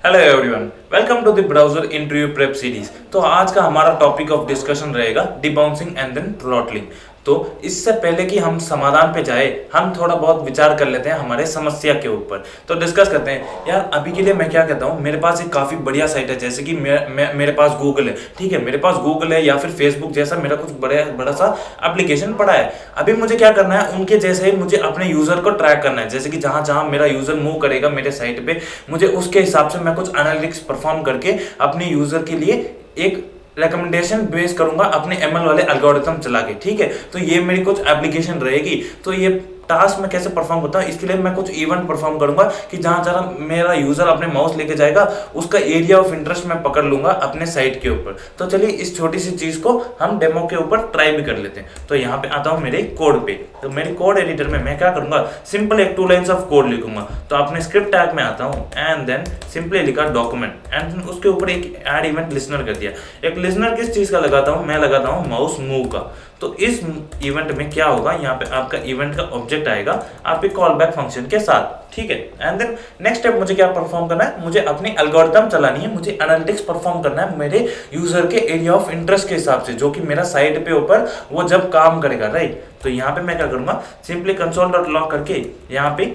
Hello everyone, welcome to the browser interview prep series. तो आज का हमारा टॉपिक ऑफ डिस्कशन रहेगा डिबाउंसिंग एंड देन थ्रॉटलिंग। तो इससे पहले कि हम समाधान पे जाए, हम थोड़ा बहुत विचार कर लेते हैं हमारे समस्या के ऊपर। तो डिस्कस करते हैं। यार अभी के लिए मैं क्या कहता हूँ, मेरे पास एक काफ़ी बढ़िया साइट है, जैसे कि मेरे पास गूगल है, ठीक है, मेरे पास गूगल है या फिर फेसबुक जैसा मेरा कुछ बड़ा सा एप्लीकेशन पड़ा है। अभी मुझे क्या करना है, उनके जैसे ही मुझे अपने यूज़र को ट्रैक करना है। जैसे कि जहाँ जहाँ मेरा यूज़र मूव करेगा मेरे साइट पे, मुझे उसके हिसाब से मैं कुछ एनालिटिक्स परफॉर्म करके अपने यूज़र के लिए एक रिकमेंडेशन बेस करूंगा अपने एमएल वाले एल्गोरिथम चला के, ठीक है। तो ये मेरी कुछ एप्लीकेशन रहेगी। तो ये टास्क मैं कैसे परफॉर्म करता हूँ, इसके लिए मैं कुछ इवेंट परफॉर्म करूंगा कि जहां जहां मेरा यूजर अपने माउस लेके जाएगा उसका एरिया ऑफ इंटरेस्ट मैं पकड़ लूंगा अपने साइट के ऊपर। तो चलिए इस छोटी सी चीज को हम डेमो के ऊपर ट्राई भी कर लेते हैं। तो यहाँ पे आता हूँ मेरे कोड पे। तो मेरे कोड एडिटर में मैं क्या करूंगा, सिंपल एक 2 लाइन्स ऑफ कोड लिखूंगा। तो अपने स्क्रिप्ट टैग में आता हूँ एंड देन सिंपली लिखा डॉक्यूमेंट एंड उसके ऊपर एक ऐड इवेंट लिसनर कर दिया। एक लिसनर किस चीज का लगाता हूँ, मैं लगाता हूँ माउस मूव का। तो इस इवेंट में क्या होगा, यहाँ पे आपका इवेंट का ऑब्जेक्ट आएगा आपके कॉल बैक फंक्शन के साथ, ठीक है। एंड देन नेक्स्ट स्टेप मुझे क्या परफॉर्म करना है, मुझे अपनी एल्गोरिथम चलानी है, मुझे एनालिटिक्स परफॉर्म करना है मेरे यूजर के एरिया ऑफ इंटरेस्ट के हिसाब से, जो कि मेरा साइट पे ऊपर वो जब काम करेगा, राइट। तो यहाँ पे मैं क्या करूंगा, सिंपली console.log करके यहाँ पे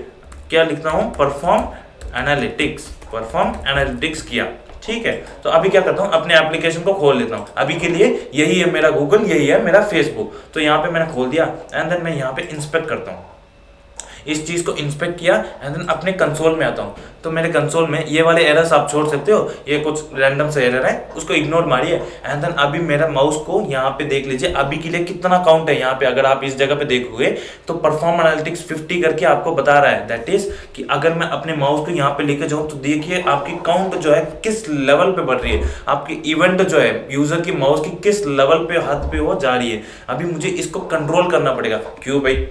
क्या लिखता हूँ, परफॉर्म एनालिटिक्स किया, ठीक है। तो अभी क्या करता हूँ, अपने एप्लीकेशन को खोल लेता हूँ। अभी के लिए यही है मेरा गूगल, यही है मेरा फेसबुक। तो यहाँ पे मैंने खोल दिया एंड देन मैं यहाँ पे इंस्पेक्ट करता हूँ। इस चीज को इंस्पेक्ट किया एंड देन अपने कंसोल में आता हूँ। तो मेरे कंसोल में ये वाले एरर्स आप छोड़ सकते हो, ये कुछ रैंडम से एरर है, उसको इग्नोर मारिए। एंड देन अभी मेरा माउस को यहाँ पे देख लीजिए अभी के लिए कितना काउंट है। यहाँ पे अगर आप इस जगह पे देखोगे तो परफॉर्म एनालिटिक्स 50 करके आपको बता रहा है। दैट इज कि अगर मैं अपने माउस को यहाँ पे लेके जाऊँ तो देखिए आपकी काउंट जो है किस लेवल पे बढ़ रही है, आपकी इवेंट जो है यूजर की माउस की किस लेवल पे हद पे वो जा रही है। अभी मुझे इसको कंट्रोल करना पड़ेगा। क्यों भाई,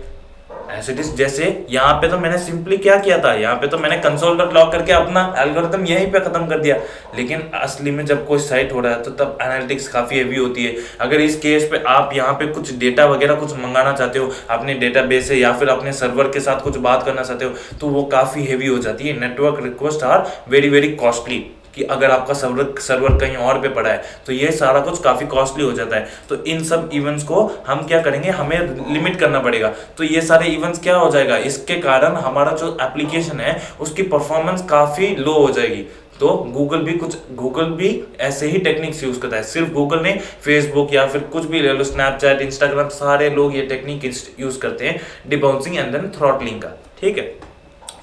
एज इट इज जैसे यहाँ पे तो मैंने सिंपली क्या किया था, यहाँ पे तो मैंने console.log करके अपना एल्गोरिथम यहीं पे खत्म कर दिया। लेकिन असली में जब कोई साइट हो रहा है तो तब एनालिटिक्स काफी हेवी होती है। अगर इस केस पे आप यहाँ पे कुछ डेटा वगैरह कुछ मंगाना चाहते हो अपने डेटाबेस से या फिर अपने सर्वर के साथ कुछ बात करना चाहते हो तो वो काफी हेवी हो जाती है। Network request are very very costly, कि अगर आपका सर्वर कहीं और पे पड़ा है तो ये सारा कुछ काफ़ी कॉस्टली हो जाता है। तो इन सब इवेंट्स को हम क्या करेंगे, हमें लिमिट करना पड़ेगा। तो ये सारे इवेंट्स क्या हो जाएगा, इसके कारण हमारा जो एप्लीकेशन है उसकी परफॉर्मेंस काफ़ी लो हो जाएगी। तो गूगल भी ऐसे ही टेक्निक्स यूज करता है। सिर्फ गूगल नहीं, फेसबुक या फिर कुछ भी ले लो, स्नैपचैट, इंस्टाग्राम, सारे लोग ये टेक्निक यूज करते हैं डिबाउंसिंग एंड देन थ्रॉटलिंग का, ठीक है।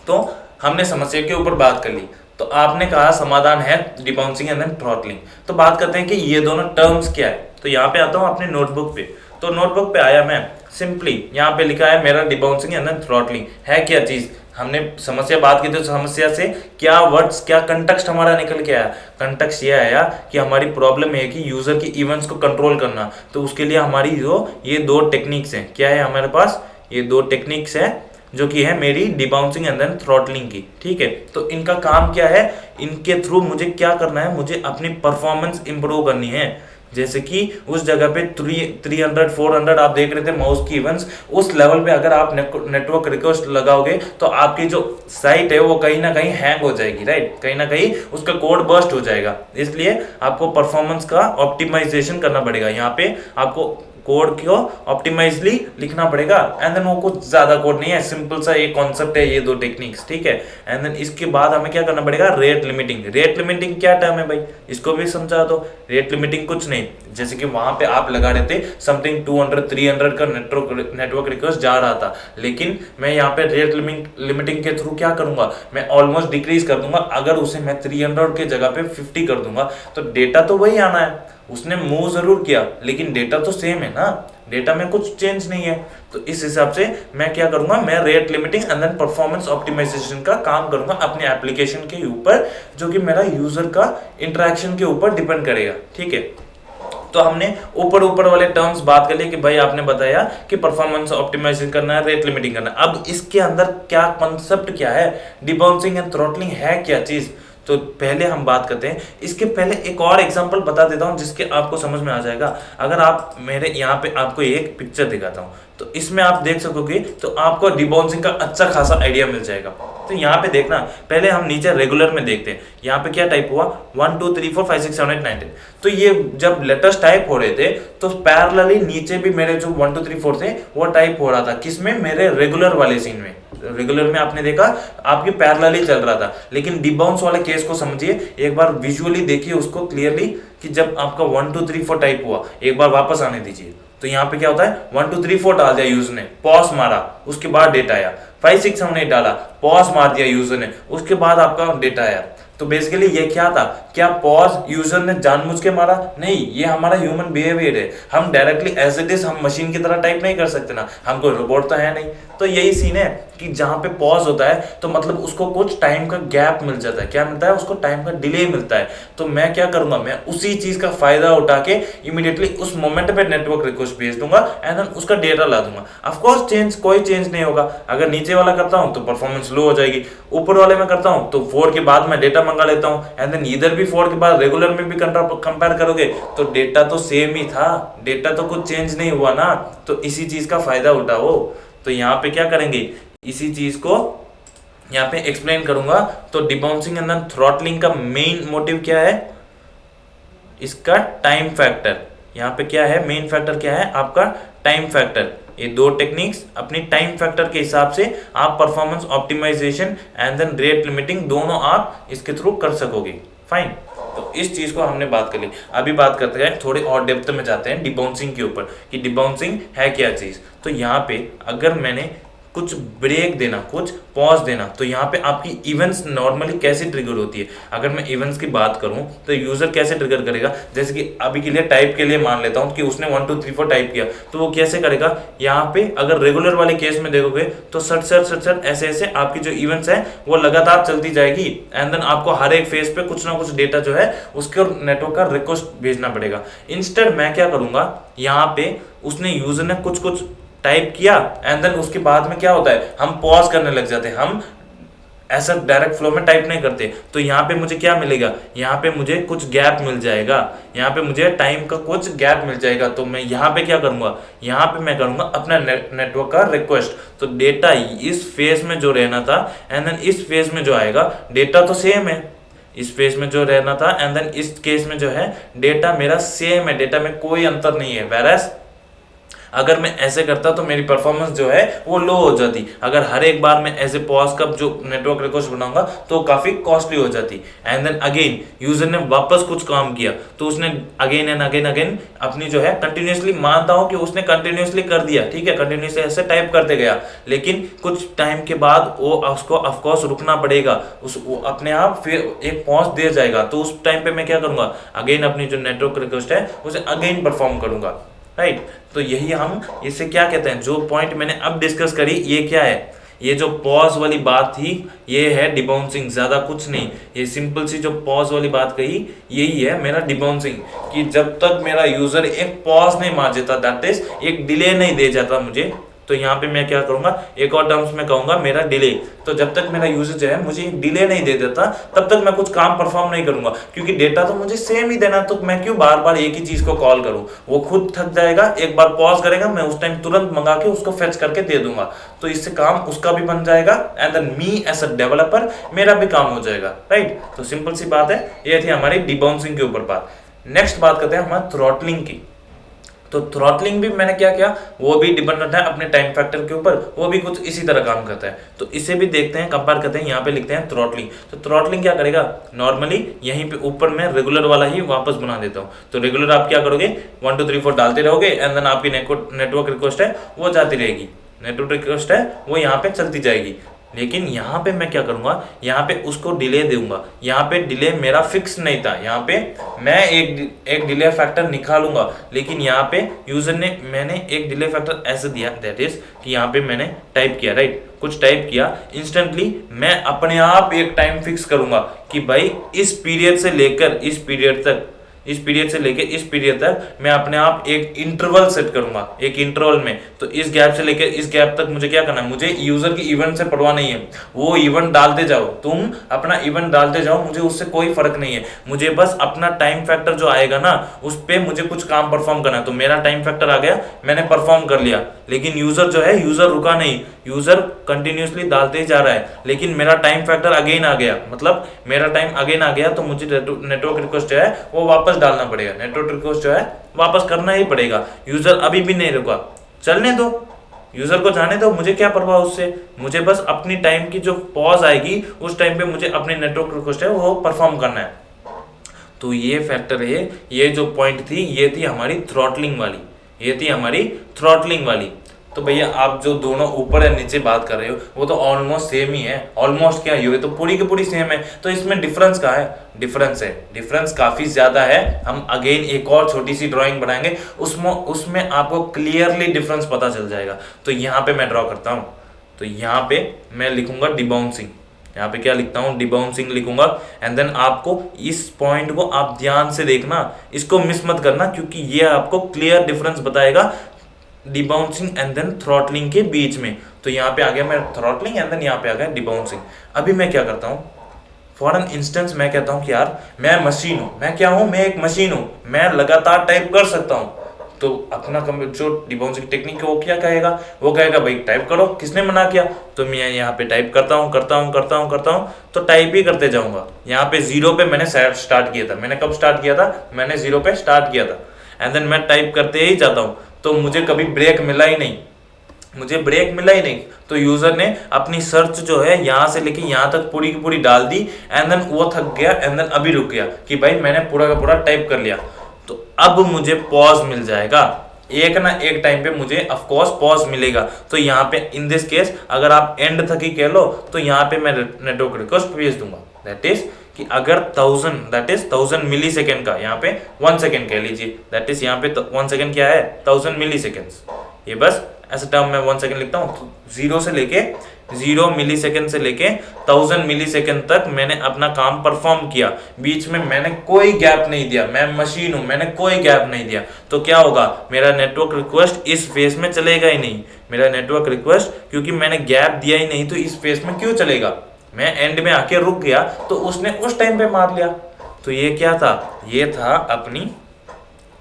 तो हमने समस्या के ऊपर बात कर ली। तो आपने कहा समाधान है डिबाउंसिंग एंड देन थ्रॉटलिंग। तो बात करते हैं कि ये दोनों टर्म्स क्या है। तो यहाँ पे आता हूँ अपने नोटबुक पे। तो नोटबुक पे आया मैं, सिंपली यहाँ पे लिखा है मेरा डिबाउंसिंग एंड देन थ्रॉटलिंग है क्या चीज। हमने समस्या बात की तो समस्या से क्या वर्ड्स, क्या कंटेक्स्ट हमारा निकल के आया। कंटेक्स्ट ये आया कि हमारी प्रॉब्लम है कि यूजर की इवेंट्स को कंट्रोल करना। तो उसके लिए हमारी जो ये 2 टेक्निक्स हैं, क्या है हमारे पास, ये 2 टेक्निक्स है जो कि है मेरी डिबाउंसिंग एंड देन थ्रॉटलिंग की, ठीक है। तो इनका काम क्या है, इनके थ्रू मुझे क्या करना है, मुझे अपनी परफॉर्मेंस इंप्रूव करनी है। जैसे कि उस जगह पे 300 400 आप देख रहे थे माउस की इवेंट्स, उस लेवल पे अगर आप नेटवर्क रिक्वेस्ट लगाओगे तो आपकी जो साइट है वो कहीं ना कहीं हैंग हो जाएगी, राइट। कहीं ना कहीं उसका कोड बर्स्ट हो जाएगा। इसलिए आपको परफॉर्मेंस का ऑप्टिमाइजेशन करना पड़ेगा। यहाँ पे आपको कोड को ऑप्टिमाइजली लिखना पड़ेगा। एंड देन वो कुछ ज्यादा कोड नहीं है, सिंपल सा एक कॉन्सेप्ट है, ये 2 टेक्निक्स, ठीक है। एंड देन इसके बाद हमें क्या करना पड़ेगा, रेट लिमिटिंग। रेट लिमिटिंग क्या टर्म है भाई, इसको भी समझा दो। रेट लिमिटिंग कुछ नहीं, जैसे कि वहां पे आप लगा रहे थे समथिंग 200 300 का नेटवर्क रिक्वेस्ट जा रहा था, लेकिन मैं यहाँ पे रेट लिमिटिंग के थ्रू क्या करूंगा, मैं ऑलमोस्ट डिक्रीज कर दूंगा। अगर उसे मैं 300 के जगह पे 50 कर दूंगा तो डेटा तो वही आना है। उसने मूव जरूर किया लेकिन डेटा तो सेम है ना, डेटा में कुछ चेंज नहीं है। तो इस हिसाब से मैं क्या करूंगा, मैं rate limiting and then performance optimisation का काम करूंगा अपने एप्लीकेशन के ऊपर, जो कि मेरा यूजर का इंटरेक्शन के ऊपर डिपेंड करेगा, ठीक है। तो हमने ऊपर वाले टर्म्स बात कर लिए कि भाई आपने बताया कि परफॉर्मेंस ऑप्टिमाइजेशन करना है, रेट लिमिटिंग करना है। अब इसके अंदर क्या कॉन्सेप्ट क्या है, डिबाउंसिंग एंड थ्रॉटलिंग है क्या चीज। तो पहले हम बात करते हैं। इसके पहले एक और एग्जांपल बता देता हूं जिसके आपको समझ में आ जाएगा। अगर आप मेरे यहाँ पे आपको एक पिक्चर दिखाता हूं तो इसमें आप देख सकोगे तो आपको डिबाउंसिंग का अच्छा खासा आइडिया मिल जाएगा। तो तो यहाँ पे देखना, पहले हम नीचे रेगुलर में देखते हैं, यहाँ पे क्या टाइप हुआ 1 2 3 4 5 6 7 8 9 10। तो ये जब लेटर्स टाइप हो रहे थे तो पैरेलली नीचे भी मेरे जो 1 2 3 4 थे वो टाइप हो रहा था, किसमें, मेरे रेगुलर वाले सीन में। रेगुलर में आपने देखा आपकी पैरेलली चल रहा था, लेकिन डिबाउंस वाले केस को समझिए, एक बार विजुअली देखिए उसको क्लियरली कि जब आपका 1 2 3 4 टाइप हुआ, एक बार वापस आने दीजिए। तो यहाँ पे क्या होता है 1 2 3 4 डाल दिया यूजर ने, पॉज मारा, उसके बाद डेटा आया, 5 6 7 8 डाला, पॉज मार दिया यूजर ने, उसके बाद आपका डेटा आया। तो बेसिकली ये क्या था, क्या पॉज यूजर ने जानबूझ के मारा? नहीं, ये हमारा ह्यूमन बिहेवियर है, हम डायरेक्टली एज इट इज हम मशीन की तरह टाइप नहीं कर सकते ना, हम कोई रोबोट तो है नहीं। तो यही सीन है कि जहां पे पॉज होता है तो मतलब उसको कुछ टाइम का गैप मिल जाता है, क्या मिलता है उसको, टाइम का डिले मिलता है। तो मैं क्या करूंगा, मैं उसी चीज का फायदा उठा के इमीडिएटली उस मोमेंट पे नेटवर्क रिक्वेस्ट भेज दूंगा एंड देन उसका डेटा ला दूंगा। ऑफ कोर्स कोई चेंज नहीं होगा, अगर नीचे वाला करता हूं तो परफॉर्मेंस लो हो जाएगी, ऊपर वाले में करता हूं तो 4 के बाद मैं डेटा मंगा लेता हूं एंड देन इधर भी 4 के बाद रेगुलर में भी कंपेयर करोगे तो डेटा तो सेम ही था, डेटा तो कुछ चेंज नहीं हुआ ना। तो इसी चीज का फायदा उठाओ। तो यहाँ पे क्या करेंगे, इसी चीज को यहाँ पे एक्सप्लेन करूंगा। तो डिबाउंसिंग एंड देन थ्रॉटलिंग का मेन मोटिव क्या है, इसका टाइम फैक्टर। यहाँ पे क्या है, मेन फैक्टर क्या है आपका टाइम फैक्टर। ये दो टेक्निक्स अपनी टाइम फैक्टर के हिसाब से आप performance optimisation and then rate limiting दोनों आप इसके थ्रू कर सकोगे। फाइन, तो इस चीज को हमने बात कर ली। अभी बात करते हैं, थोड़े और डेप्थ में जाते हैं डिबाउंसिंग के ऊपर कि डिबाउंसिंग है क्या चीज। तो यहाँ पे अगर मैंने कुछ ब्रेक देना, कुछ पॉज देना, तो यहाँ पे आपकी इवेंट्स नॉर्मली कैसे ट्रिगर होती है। अगर मैं इवेंट्स की बात करूं तो यूजर कैसे ट्रिगर करेगा, जैसे कि अभी के लिए टाइप के लिए मान लेता हूं कि उसने 1 2 3 4 टाइप किया, तो वो कैसे करेगा। यहाँ पे अगर रेगुलर वाले केस में देखोगे तो सट सट सट सट ऐसे ऐसे आपकी जो इवेंट्स है वो लगातार चलती जाएगी एंड देन आपको हर एक फेज पे कुछ ना कुछ डेटा जो है उसके नेटवर्क का रिक्वेस्ट भेजना पड़ेगा। इंस्टेड मैं क्या करूंगा, यहाँ पे उसने यूजर ने कुछ कुछ टाइप किया एंड देन उसके बाद में क्या होता है, हम पॉज करने लग जाते हैं, हम ऐसा डायरेक्ट फ्लो में टाइप नहीं करते। तो यहाँ पे मुझे क्या मिलेगा, यहाँ पे मुझे कुछ गैप मिल जाएगा, यहाँ पे मुझे टाइम का कुछ गैप मिल जाएगा। तो मैं यहाँ पे क्या करूंगा, यहाँ पे मैं करूंगा अपना नेटवर्क का रिक्वेस्ट। तो डेटा इस फेज में जो रहना था एंड देन इस फेज में जो आएगा, डेटा तो सेम है, इस फेज में जो रहना था एंड देन इस केस में जो है डेटा मेरा सेम है, डेटा में कोई अंतर नहीं है। वेरएस अगर मैं ऐसे करता तो मेरी परफॉर्मेंस जो है वो लो हो जाती। अगर हर एक बार मैं ऐसे पॉज का जो नेटवर्क रिक्वेस्ट बनाऊंगा तो काफी कॉस्टली हो जाती। एंड देन अगेन यूजर ने वापस कुछ काम किया तो उसने अगेन एंड अगेन अगेन अपनी जो है कंटिन्यूसली, मानता हूं कि उसने कंटिन्यूसली कर दिया, ठीक है, कंटिन्यूसली ऐसे टाइप करते गया, लेकिन कुछ टाइम के बाद वो उसको ऑफकोर्स रुकना पड़ेगा, अपने आप फिर एक पॉज दे जाएगा। तो उस टाइम पे मैं क्या करूंगा, अगेन अपनी जो नेटवर्क रिक्वेस्ट है उसे अगेन परफॉर्म करूंगा। राइट, तो यही हम इसे क्या कहते हैं, जो पॉइंट मैंने अब डिस्कस करी ये क्या है, ये जो पॉज वाली बात थी ये है डिबाउंसिंग, ज्यादा कुछ नहीं। ये सिंपल सी जो पॉज वाली बात कही यही है मेरा डिबाउंसिंग, कि जब तक मेरा यूजर एक पॉज नहीं मार देता, दैट इज एक डिले नहीं दे जाता मुझे, तो यहाँ पे मैं क्या करूंगा, एक और टर्म्स में कहूंगा मेरा डिले। तो जब तक मेरा यूजर जो है मुझे डिले नहीं दे देता तब तक मैं कुछ काम परफॉर्म नहीं करूंगा, क्योंकि डेटा तो मुझे सेम ही देना, तो मैं क्यों बार बार एक ही चीज को कॉल करूं। वो खुद थक जाएगा, एक बार पॉज करेगा, मैं उस टाइम तुरंत मंगा के उसको फेच करके दे दूंगा, तो इससे काम उसका भी बन जाएगा and then me as a developer मेरा भी काम हो जाएगा। राइट, तो सिंपल सी बात है, ये थी हमारी डिबाउंसिंग के ऊपर बात। नेक्स्ट बात करते हैं हमारे थ्रॉटलिंग की। तो थ्रॉटलिंग भी मैंने क्या किया, वो भी डिपेंडेंट है अपने टाइम फैक्टर के ऊपर, वो भी कुछ इसी तरह काम करता है। तो इसे भी देखते हैं, कंपेयर करते हैं। यहाँ पे लिखते हैं थ्रॉटलिंग। तो थ्रॉटलिंग क्या करेगा, नॉर्मली यहीं पे ऊपर मैं रेगुलर वाला ही वापस बना देता हूँ। तो रेगुलर आप क्या करोगे, 1 2 3 4 डालते रहोगे एंड देन आपकी नेटवर्क रिक्वेस्ट है वो जाती रहेगी, नेटवर्क रिक्वेस्ट है वो यहाँ पे चलती जाएगी। लेकिन यहाँ पे मैं क्या करूंगा, यहाँ पे उसको डिले दूंगा। यहाँ पे डिले मेरा फिक्स नहीं था, यहाँ पे मैं एक डिले फैक्टर निकालूंगा, लेकिन यहाँ पे यूजर ने मैंने एक डिले फैक्टर ऐसे दिया, दैट इज कि यहाँ पे मैंने टाइप किया, राइट, कुछ टाइप किया, इंस्टेंटली मैं अपने आप एक टाइम फिक्स करूंगा कि भाई इस पीरियड से लेकर इस पीरियड तक इस पीरियड से लेके इस पीरियड तक मैं अपने आप एक इंटरवल सेट करूंगा, एक इंटरवल में। तो इस गैप से लेके इस गैप तक मुझे क्या करना है, मुझे यूजर की इवेंट से परवाह नहीं है, वो इवेंट डालते जाओ, तुम अपना इवेंट डालते जाओ, मुझे उससे कोई फर्क नहीं है। मुझे बस अपना टाइम फैक्टर जो आएगा ना, उस पर मुझे कुछ काम परफॉर्म करना है। तो मेरा टाइम फैक्टर आ गया, मैंने परफॉर्म कर लिया, लेकिन यूजर जो है, यूजर रुका नहीं, यूजर कंटिन्यूसली डालते ही जा रहा है, लेकिन मेरा टाइम फैक्टर अगेन आ गया, मतलब मेरा टाइम अगेन आ गया, तो मुझे नेटवर्क रिक्वेस्ट जो है वो वापस डालना पड़ेगा, नेटवर्क रिक्वेस्ट जो है वापस करना ही पड़ेगा। यूजर अभी भी नहीं रुका, चलने दो, यूजर को जाने दो, मुझे क्या परवाह उससे, मुझे बस अपनी टाइम की जो पॉज आएगी उस टाइम पे मुझे अपनी नेटवर्क रिक्वेस्ट है वो परफॉर्म करना है। तो ये फैक्टर है, ये जो पॉइंट थी, ये थी हमारी थ्रॉटलिंग वाली, ये थी हमारी थ्रॉटलिंग वाली। तो भैया आप जो दोनों ऊपर या नीचे बात कर रहे हो वो तो ऑलमोस्ट सेम ही है, ऑलमोस्ट क्या ये तो पूरी की पूरी सेम है। तो इसमें डिफरेंस कहाँ है, डिफरेंस है, डिफरेंस काफ़ी ज़्यादा है। हम अगेन एक और छोटी सी ड्राइंग बनाएंगे, उसमें आपको क्लियरली डिफरेंस पता चल जाएगा। तो यहाँ पे मैं ड्रॉ करता हूँ, तो यहाँ पे मैं लिखूंगा डिबाउंसिंग, यहाँ पे क्या लिखता हूँ, डिबाउंसिंग लिखूंगा। एंड देन आपको इस पॉइंट को आप ध्यान से देखना, इसको मिस मत करना, क्योंकि ये आपको क्लियर डिफरेंस बताएगा डिबाउंसिंग एंड देन थ्रॉटलिंग के बीच में। तो यहाँ पे आ गया मेरा थ्रॉटलिंग एंड देन यहाँ पे आ गया डिबाउंसिंग। अभी मैं क्या करता हूँ, फॉर एन इंस्टेंस मैं कहता हूँ कि यार मैं मशीन हूँ, मैं क्या हूँ, मैं एक मशीन हूँ, मैं लगातार टाइप कर सकता हूँ। तो अपना जो डिबाउंसिंग टेक्निक है वो क्या कहेगा, वो कहेगा भाई टाइप करो, किसने मना किया। तो मैं यहाँ पे टाइप करता हूँ, तो टाइप ही करते जाऊंगा। यहाँ पे 0 पे मैंने स्टार्ट किया था, मैंने कब स्टार्ट किया था, मैंने 0 पे स्टार्ट किया था, एंड देन मैं टाइप करते ही जाता हूँ। तो मुझे कभी ब्रेक मिला ही नहीं, मुझे ब्रेक मिला ही नहीं। तो यूजर ने अपनी सर्च जो है यहाँ से लेके यहाँ तक पूरी की पूरी डाल दी, एंड देन वो थक गया, एंड देन अभी रुक गया कि भाई मैंने पूरा का पूरा टाइप कर लिया। तो अब मुझे पॉज मिल जाएगा, एक ना एक टाइम पे मुझे ऑफ कोर्स पॉज मिलेगा। तो यहाँ पे इन दिस केस अगर आप एंड तक ही कह लो, तो यहाँ पे मैं नेटवर्क रिक्वेस्ट भेज दूंगा। दैट इज कि अगर 1000 मिली सेकेंड का, यहाँ पे 1 सेकेंड कह लीजिए, दैट इज यहाँ पे 1 सेकेंड क्या है, 1000 मिली सेकेंड्स। ये बस ऐसे टर्म में 1 सेकेंड लिखता हूँ। तो 0 मिली सेकेंड से लेके 1000 मिली सेकेंड तक मैंने अपना काम परफॉर्म किया, बीच में मैंने कोई गैप नहीं दिया, मैं मशीन हूँ, मैंने कोई गैप नहीं दिया। तो क्या होगा, मेरा नेटवर्क रिक्वेस्ट इस फेज में चलेगा ही नहीं, मेरा नेटवर्क रिक्वेस्ट, क्योंकि मैंने गैप दिया ही नहीं, तो इस फेज में क्यों चलेगा। मैं एंड में आके रुक गया, तो उसने उस टाइम पे मार लिया। तो ये क्या था, ये था अपनी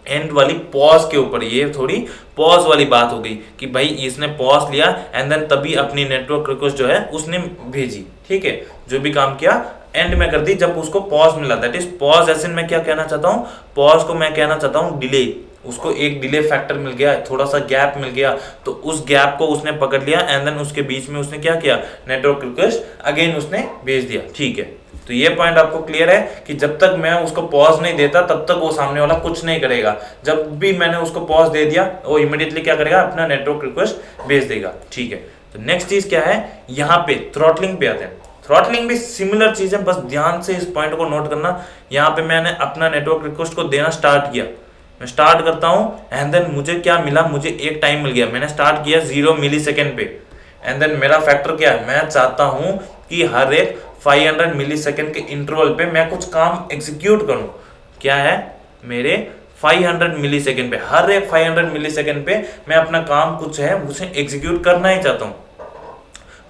एंड वाली पॉज के ऊपर, ये थोड़ी पॉज वाली बात हो गई कि भाई इसने पॉज लिया एंड देन तभी अपनी नेटवर्क रिक्वेस्ट जो है उसने भेजी। ठीक है, जो भी काम किया एंड में कर दी जब उसको पॉज मिला। दैट इज पॉज ऐसे मैं क्या कहना चाहता हूँ, पॉज को मैं कहना चाहता हूँ डिले। उसको एक डिले फैक्टर मिल गया, थोड़ा सा गैप मिल गया, तो उस गैप को उसने पकड़ लिया एंड देन उसके बीच में उसने क्या किया, नेटवर्क रिक्वेस्ट अगेन उसने भेज दिया। ठीक है, तो ये पॉइंट आपको क्लियर है कि जब तक मैं उसको पॉज नहीं देता तब तक वो सामने वाला कुछ नहीं करेगा। जब भी मैंने उसको पॉज दे दिया वो इमीडिएटली क्या करेगा, अपना नेटवर्क रिक्वेस्ट भेज देगा। ठीक है, तो नेक्स्ट चीज क्या है, यहाँ पे थ्रॉटलिंग पे आते हैं। थ्रॉटलिंग भी सिमिलर चीज है, बस ध्यान से इस पॉइंट को नोट करना। यहाँ पे मैंने अपना नेटवर्क रिक्वेस्ट को देना स्टार्ट किया, मैं स्टार्ट करता हूँ एंड देन मुझे क्या मिला, मुझे एक टाइम मिल गया। मैंने स्टार्ट किया 0 मिली सेकेंड पे, एंड देन मेरा फैक्टर क्या है, मैं चाहता हूँ कि हर एक 500 मिली सेकेंड के इंटरवल पे मैं कुछ काम एग्जीक्यूट करूं। क्या है, मेरे 500 मिली सेकेंड पे, हर एक 500 मिली सेकेंड पे मैं अपना काम कुछ है उसे एग्जीक्यूट करना ही चाहता हूं।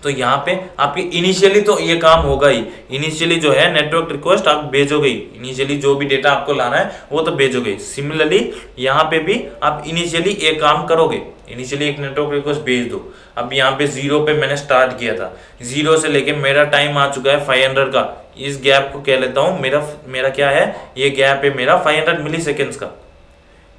तो यहाँ पे आपके इनिशियली तो ये काम होगा ही, इनिशियली जो है नेटवर्क रिक्वेस्ट आप भेजोगे ही, इनिशियली जो भी डेटा आपको लाना है वो तो भेजोगे। सिमिलरली यहाँ पे भी आप इनिशियली एक काम करोगे, इनिशियली एक नेटवर्क रिक्वेस्ट भेज दो। अब यहाँ पे 0 पे मैंने स्टार्ट किया था, 0 से लेके मेरा टाइम आ चुका है 500 का। इस गैप को कह लेता हूँ मेरा क्या है, ये गैप है मेरा 500 मिली सेकेंड्स का,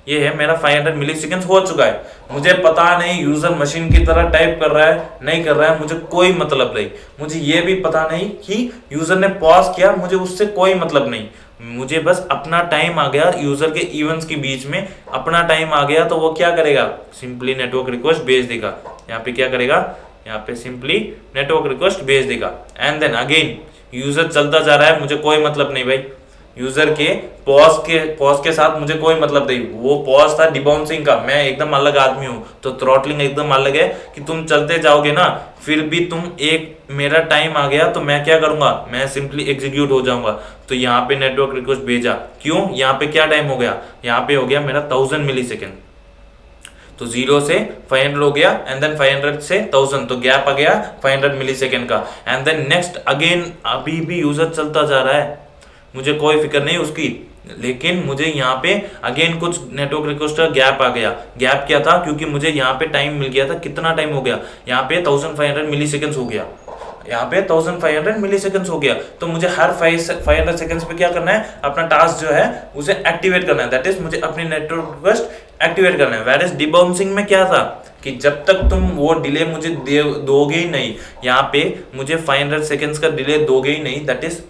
ये है मेरा 500 मिली सेकेंड्स हो चुका है। मुझे पता नहीं यूजर मशीन की तरह टाइप कर रहा है नहीं कर रहा है, मुझे कोई मतलब नहीं। मुझे ये भी पता नहीं कि यूजर ने पॉज किया, मुझे उससे कोई मतलब नहीं। मुझे बस अपना टाइम आ गया, यूजर के इवेंट्स के बीच में अपना टाइम आ गया, तो वो क्या करेगा, सिंपली नेटवर्क रिक्वेस्ट भेज देगा। यहाँ पे क्या करेगा, यहाँ पे सिंपली नेटवर्क रिक्वेस्ट भेज देगा एंड देन अगेन यूजर चलता जा रहा है, मुझे कोई मतलब नहीं भाई। यूजर के पॉज के साथ मुझे कोई मतलब नहीं, वो पॉज था डिबाउंसिंग का, मैं एकदम अलग आदमी हूँ। तो थ्रॉटलिंग एकदम अलग है कि तुम चलते जाओगे ना, फिर भी तुम एक मेरा टाइम आ गया तो मैं क्या करूंगा, मैं सिंपली एग्जीक्यूट हो जाऊंगा। तो यहाँ पे नेटवर्क रिक्वेस्ट भेजा, क्यों, यहाँ पे क्या टाइम हो गया, यहाँ पे हो गया मेरा 1000 मिली सेकेंड। तो 0 से 500 हो गया, एंड देन 500 से 1000, तो गैप आ गया 500 मिली सेकेंड का। एंड देन नेक्स्ट अगेन, अभी भी यूजर चलता जा रहा है, मुझे कोई फिक्र नहीं उसकी, लेकिन मुझे यहाँ पे अगेन कुछ नेटवर्क रिक्वेस्ट का गैप आ गया। गैप क्या था, क्योंकि मुझे यहाँ पे टाइम मिल गया था, कितना टाइम हो गया, यहाँ पे 1500 मिली सेकेंड्स हो गया, यहाँ पे 1500 मिली सेकेंड्स हो गया। तो मुझे हर 500 सेकेंड्स पे क्या करना है, अपना टास्क जो है उसे एक्टिवेट करना है, दैट इज मुझे अपनी नेटवर्क रिक्वेस्ट एक्टिवेट करना है। वेयर इज डिबाउंसिंग में क्या था कि जब तक तुम वो डिले मुझे दोगे ही नहीं, यहाँ पे मुझे 500 सेकेंड्स का डिले दोगे ही नहीं, दैट इज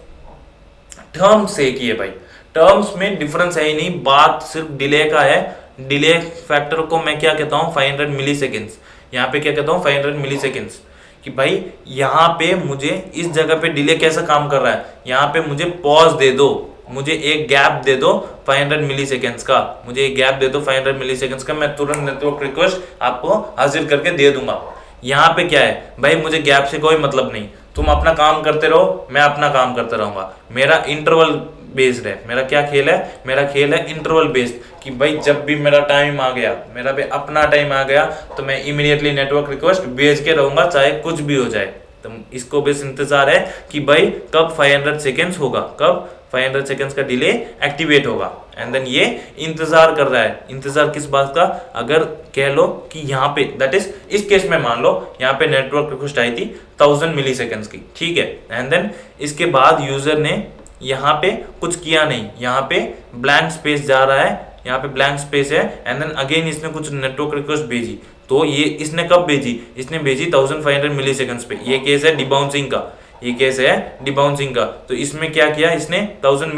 टर्म से की है भाई, टर्म्स में डिफरेंस है ही नहीं, बात सिर्फ डिले का है। डिले फैक्टर को मैं क्या कहता हूँ, 500 मिली सेकेंड्स, यहाँ पे क्या कहता हूँ 500 मिली सेकेंड्स, कि भाई यहाँ पे मुझे इस जगह पे डिले कैसा काम कर रहा है, यहाँ पे मुझे पॉज दे दो, मुझे एक गैप दे दो 500 मिली सेकेंड्स का, मुझे एक गैप दे दो 500 मिली सेकेंड्स का, मैं तुरंत नेटवर्क रिक्वेस्ट आपको हाजिर करके दे दूंगा। यहाँ पे क्या है भाई, मुझे गैप से कोई मतलब नहीं, तुम अपना काम करते रहो, मैं अपना काम करता रहूंगा। मेरा इंटरवल बेस्ड है, मेरा क्या खेल है, मेरा खेल है इंटरवल बेस्ड, कि भाई जब भी मेरा टाइम आ गया, मेरा भी अपना टाइम आ गया, तो मैं इमीडिएटली नेटवर्क रिक्वेस्ट भेज के रहूंगा, चाहे कुछ भी हो जाए। तो इसको बस इंतजार है कि भाई कब 500 सेकेंड्स होगा, कब 500 सेकेंड्स का डिले एक्टिवेट होगा, एंड देन ये इंतजार कर रहा है। इंतजार किस बात का, अगर कह लो कि यहाँ पे दैट इज इस केस में मान लो यहाँ पे नेटवर्क रिक्वेस्ट आई थी 1000 मिली सेकेंड्स की, ठीक है, एंड देन इसके बाद यूजर ने यहाँ पे कुछ किया नहीं, यहाँ पे ब्लैंक स्पेस जा रहा है, यहाँ पे ब्लैंक स्पेस है, एंड देन अगेन इसने कुछ नेटवर्क रिक्वेस्ट भेजी। तो ये इसने कब भेजी, इसने भेजी 1500 मिली सेकेंड्स पे, ये केस है डिबाउंसिंग का, ये केस है डिबाउंसिंग का। तो इसमें क्या किया इसने, 500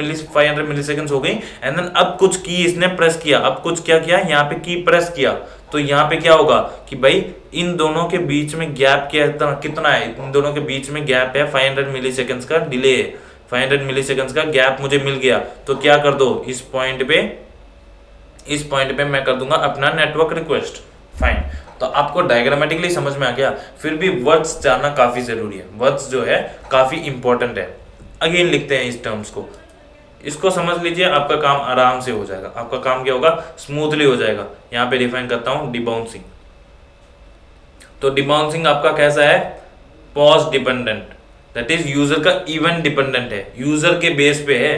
मिली सेकेंड्स हो गई, एंड देन अब कुछ की इसने प्रेस किया, अब कुछ क्या किया, यहाँ पे की प्रेस किया। तो यहाँ पे क्या होगा कि भाई इन दोनों के बीच में गैप कितना है, इन दोनों के बीच में गैप है 500 मिली सेकेंड्स का डिले है, 500 मिली सेकेंड्स का गैप मुझे मिल गया। तो क्या कर दो, इस पॉइंट पे मैं कर दूंगा अपना नेटवर्क रिक्वेस्ट, फाइन। तो आपको डायग्रामेटिकली समझ में आ गया, फिर भी वर्ड्स जानना काफी जरूरी है, वर्ड्स जो है काफी इंपॉर्टेंट है। अगेन लिखते हैं इस टर्म्स को, इसको समझ लीजिए, आपका काम आराम से हो जाएगा, आपका काम क्या होगा, स्मूथली हो जाएगा। यहाँ पे डिफाइन करता हूं डिबाउंसिंग। तो डिबाउंसिंग आपका कैसा है, pause dependent, that is user का इवेंट डिपेंडेंट है, यूजर के बेस पे है।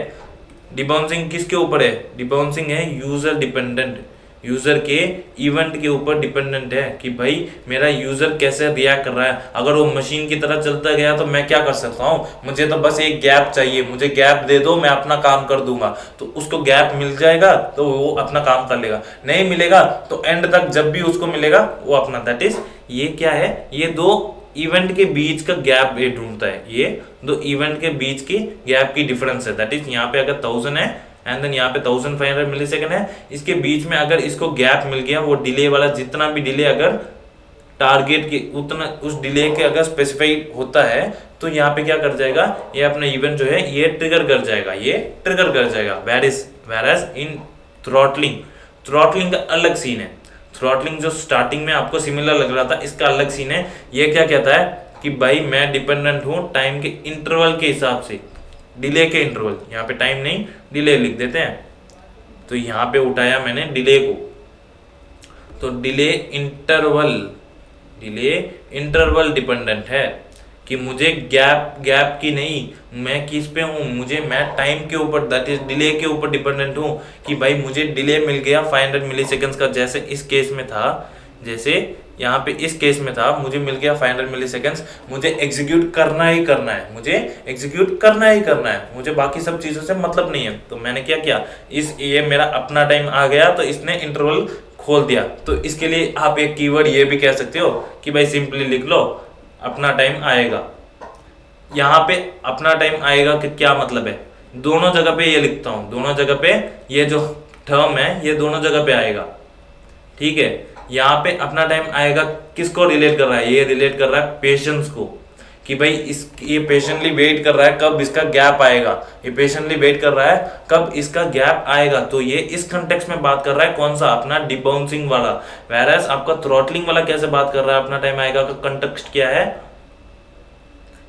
डिबाउंसिंग किसके ऊपर है, डिबाउंसिंग है यूजर डिपेंडेंट, यूजर के इवेंट के ऊपर डिपेंडेंट है कि भाई मेरा यूजर कैसे रिएक्ट कर रहा है। अगर वो मशीन की तरह चलता गया तो मैं क्या कर सकता हूँ, मुझे तो बस एक गैप चाहिए, मुझे गैप दे दो, मैं अपना काम कर दूंगा। तो उसको गैप मिल जाएगा तो वो अपना काम कर लेगा, नहीं मिलेगा तो एंड तक जब भी उसको मिलेगा वो अपना, दैट इज ये क्या है, ये दो इवेंट के बीच का गैप ये ढूंढता है, ये दो इवेंट के बीच की गैप की डिफरेंस है। दैट इज यहाँ पे अगर 1000 है एंड देन यहाँ पे 1500 मिली सेकेंड है, इसके बीच में अगर इसको गैप मिल गया, वो डिले वाला जितना भी डिले अगर टारगेट के उतना उस डिले के अगर स्पेसिफाइड होता है, तो यहाँ पे क्या कर जाएगा, ये अपना इवेंट जो है ये ट्रिगर कर जाएगा, ये ट्रिगर कर जाएगा। whereas इन थ्रॉटलिंग का अलग सीन है। थ्रॉटलिंग जो स्टार्टिंग में आपको सिमिलर लग रहा था, इसका अलग सीन है। ये क्या कहता है कि भाई मैं डिपेंडेंट हूँ टाइम के इंटरवल के हिसाब से, डिले के इंटरवल, यहाँ पे टाइम नहीं डिले लिख देते हैं। तो यहाँ पे उठाया मैंने डिले को, तो डिले इंटरवल डिपेंडेंट है कि मुझे गैप की नहीं, मैं किस पे हूँ, मैं टाइम के ऊपर, दैट इज डिले के ऊपर डिपेंडेंट हूँ कि भाई मुझे डिले मिल गया 500 मिली सेकेंड्स का, जैसे इस केस में था, जैसे यहाँ पे इस केस में था, मुझे मिल गया 500 मिली सेकेंड्स, मुझे एग्जीक्यूट करना ही करना है, मुझे बाकी सब चीज़ों से मतलब नहीं है। तो मैंने क्या किया, ये मेरा अपना टाइम आ गया तो इसने इंटरवल खोल दिया। तो इसके लिए आप एक कीवर्ड ये भी कह सकते हो कि भाई सिंपली लिख लो अपना टाइम आएगा। यहाँ पे अपना टाइम आएगा कि क्या मतलब है, दोनों जगह पे ये लिखता हूँ, दोनों जगह पे ये जो टर्म है ये दोनों जगह पे आएगा, ठीक है। यहाँ पे अपना टाइम आएगा किसको रिलेट कर रहा है, ये रिलेट कर रहा है पेशेंस को, कि भाई इस ये पेशेंटली वेट कर रहा है कब इसका गैप आएगा, ये पेशेंटली वेट कर रहा है कब इसका गैप आएगा, तो ये इस कंटेक्स्ट में बात कर रहा है कौन सा, अपना डिबाउंसिंग वाला। वेरएस आपका थ्रॉटलिंग वाला कैसे बात कर रहा है, अपना टाइम आएगा का कंटेक्स्ट क्या है,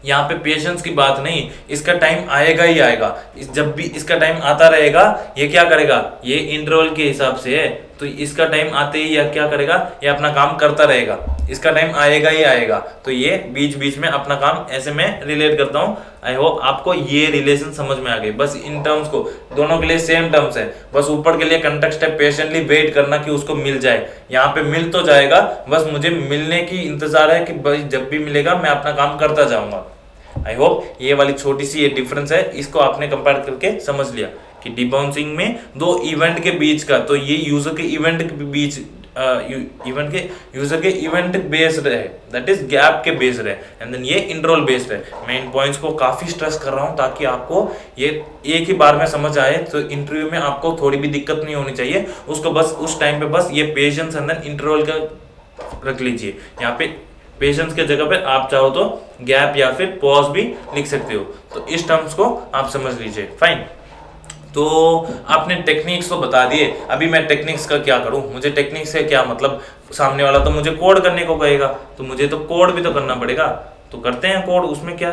यहाँ पे पेशेंस की बात नहीं, इसका टाइम आएगा ही आएगा। जब भी इसका टाइम आता रहेगा ये क्या करेगा, ये इंटरवल के हिसाब से है, तो इसका टाइम आते ही यह क्या करेगा, ये अपना काम करता रहेगा, इसका टाइम आएगा ही आएगा। तो ये बीच बीच में अपना काम ऐसे मैं रिलेट करता हूँ। आई होप आपको ये रिलेशन समझ में आ गई। बस इन टर्म्स को दोनों के लिए सेम टर्म्स है, बस ऊपर के लिए कंटेक्स्ट है पेशेंटली वेट करना कि उसको मिल जाए। यहाँ पे मिल तो जाएगा, बस मुझे मिलने की इंतजार है कि भाई जब भी मिलेगा मैं अपना काम करता जाऊंगा। आई होप ये वाली छोटी सी ये डिफरेंस है, इसको आपने कंपेयर करके समझ लिया कि डिबाउंसिंग में दो इवेंट के बीच का, तो ये यूजर के इवेंट के बीच यूजर के इवेंट बेस्ड है, दैट इज गैप के बेस्ड है, एंड देन ये इंटरवल बेस्ड है। मैं इन पॉइंट्स को काफी स्ट्रेस कर रहा हूं ताकि आपको ये एक ही बार में समझ आए, तो इंटरव्यू में आपको थोड़ी भी दिक्कत नहीं होनी चाहिए। उसको बस उस टाइम पे बस ये पेशेंस एंड देन इंटरवल का रख लीजिए। यहाँ पे पेशेंस के जगह पे आप चाहो तो गैप या फिर पॉज भी लिख सकते हो, तो इस टर्म्स को आप समझ लीजिए। फाइन, तो आपने टेक्निक्स तो बता दिए, अभी मैं टेक्निक्स का क्या करूं, मुझे टेक्निक्स से क्या मतलब, सामने वाला तो मुझे कोड करने को कहेगा, तो मुझे तो कोड भी तो करना पड़ेगा, तो करते हैं कोड। उसमें क्या,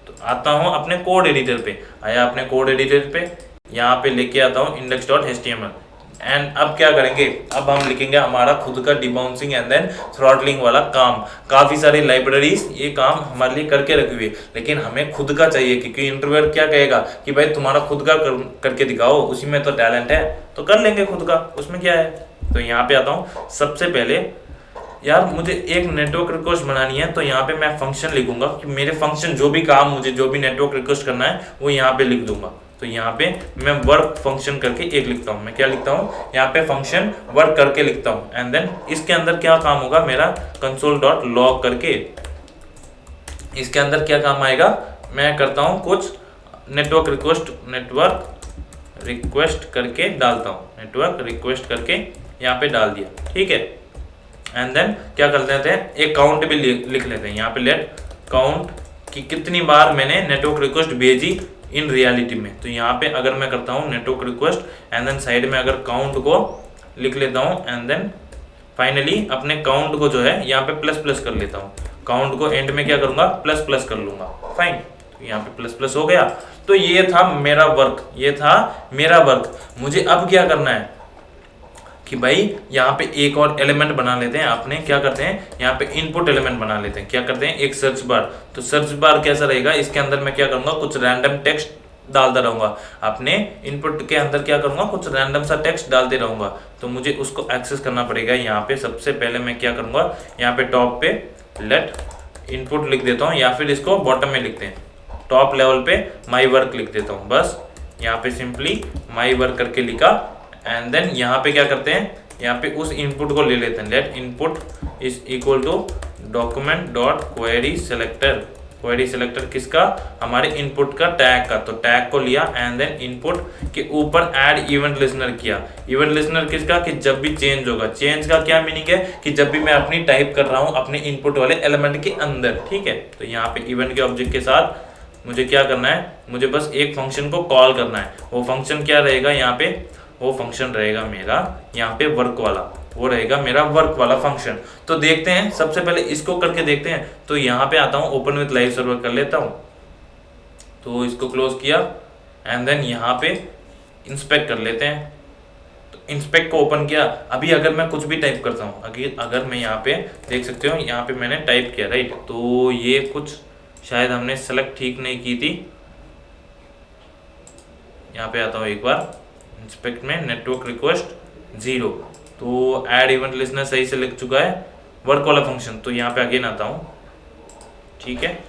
तो आता हूं अपने कोड एडिटर पे, आया अपने कोड एडिटर पे, यहाँ पे लेके आता हूँ index.html, एंड अब क्या करेंगे, अब हम लिखेंगे हमारा खुद का डिबाउंसिंग एंड देन थ्रॉटलिंग वाला काम। काफी सारी लाइब्रेरीज ये काम हमारे लिए करके रखी हुई है, लेकिन हमें खुद का चाहिए, क्योंकि इंटरव्यूअर क्या कहेगा कि भाई तुम्हारा खुद का करके दिखाओ, उसी में तो टैलेंट है, तो कर लेंगे खुद का, उसमें क्या है। तो यहाँ पे आता हूँ, सबसे पहले यार मुझे एक नेटवर्क रिक्वेस्ट बनानी है, तो यहाँ पे मैं फंक्शन लिखूंगा कि मेरे फंक्शन जो भी काम मुझे जो भी नेटवर्क रिक्वेस्ट करना है वो यहाँ पे लिख दूंगा। तो यहाँ पे मैं वर्क फंक्शन करके एक लिखता हूँ, मैं क्या लिखता हूँ यहाँ पे फंक्शन वर्क करके लिखता हूँ, एंड देन इसके अंदर क्या काम होगा मेरा console.log करके, इसके अंदर क्या काम आएगा, मैं करता हूँ कुछ नेटवर्क रिक्वेस्ट करके डालता हूँ, नेटवर्क रिक्वेस्ट करके यहाँ पे डाल दिया, ठीक है। एंड देन क्या कर लेते हैं, एक काउंट भी लिख लेते हैं, यहाँ पे लेट काउंट कि कितनी बार मैंने नेटवर्क रिक्वेस्ट भेजी इन रियलिटी में। तो यहाँ पे अगर मैं करता हूँ network request and then side में अगर काउंट को लिख लेता हूँ, एंड देन फाइनली अपने काउंट को जो है यहाँ पे प्लस प्लस कर लेता हूँ, काउंट को एंड में क्या करूँगा प्लस प्लस कर लूँगा। फाइन, तो यहाँ पे प्लस प्लस हो गया। तो ये था मेरा वर्क, ये था मेरा वर्क। मुझे अब क्या करना है कि भाई यहाँ पे एक और एलिमेंट बना लेते हैं, आपने क्या करते हैं यहाँ पे इनपुट एलिमेंट बना लेते हैं, क्या करते हैं एक सर्च बार। तो सर्च बार कैसा रहेगा, इसके अंदर मैं क्या करूँगा कुछ रैंडम टेक्स्ट डालता रहूँगा, अपने इनपुट के अंदर क्या करूँगा कुछ रैंडम सा टेक्स्ट डालते रहूँगा। तो मुझे उसको एक्सेस करना पड़ेगा। यहाँ पे सबसे पहले मैं क्या करूँगा, यहाँ पे टॉप पे लेट इनपुट लिख देता हूँ, या फिर इसको बॉटम में लिखते हैं, टॉप लेवल पे माई वर्क लिख देता हूँ। बस यहाँ पे सिंपली माई वर्क करके लिखा, एंड देन यहाँ पे क्या करते हैं, यहाँ पे उस इनपुट को ले लेते हैं, let input is equal to document dot query selector. Query selector किसका, हमारे इनपुट का टैग का। तो टैग को लिया एंड देन इनपुट के ऊपर ऐड इवेंट लिसनर किया। इवेंट लिसनर किसका, कि जब भी चेंज होगा। चेंज का क्या मीनिंग है, कि जब भी मैं अपनी टाइप कर रहा हूँ अपने इनपुट वाले एलिमेंट के अंदर, ठीक है। तो यहाँ पे इवेंट के ऑब्जेक्ट के साथ मुझे क्या करना है, मुझे बस एक फंक्शन को कॉल करना है। वो फंक्शन क्या रहेगा, यहाँ पे वो फंक्शन रहेगा मेरा यहाँ पे वर्क वाला, वो रहेगा मेरा वर्क वाला फंक्शन। तो देखते हैं, सबसे पहले इसको करके देखते हैं। तो यहाँ पे आता हूँ, ओपन विथ लाइव सर्वर कर लेता हूँ, तो इसको क्लोज किया एंड देन यहाँ पे इंस्पेक्ट कर लेते हैं। तो इंस्पेक्ट को ओपन किया। अभी अगर मैं कुछ भी टाइप करता हूँ, अगर मैं यहाँ पे देख सकते हो, यहाँ पे मैंने टाइप किया राइट, तो ये कुछ शायद हमने सेलेक्ट ठीक नहीं की थी। यहाँ पे आता हूँ एक बार इंस्पेक्ट में, नेटवर्क रिक्वेस्ट 0, तो ऐड इवेंट लिसनर सही से लिख चुका है, वर्क वाला फंक्शन। तो यहाँ पे अगेन आता हूँ, ठीक है।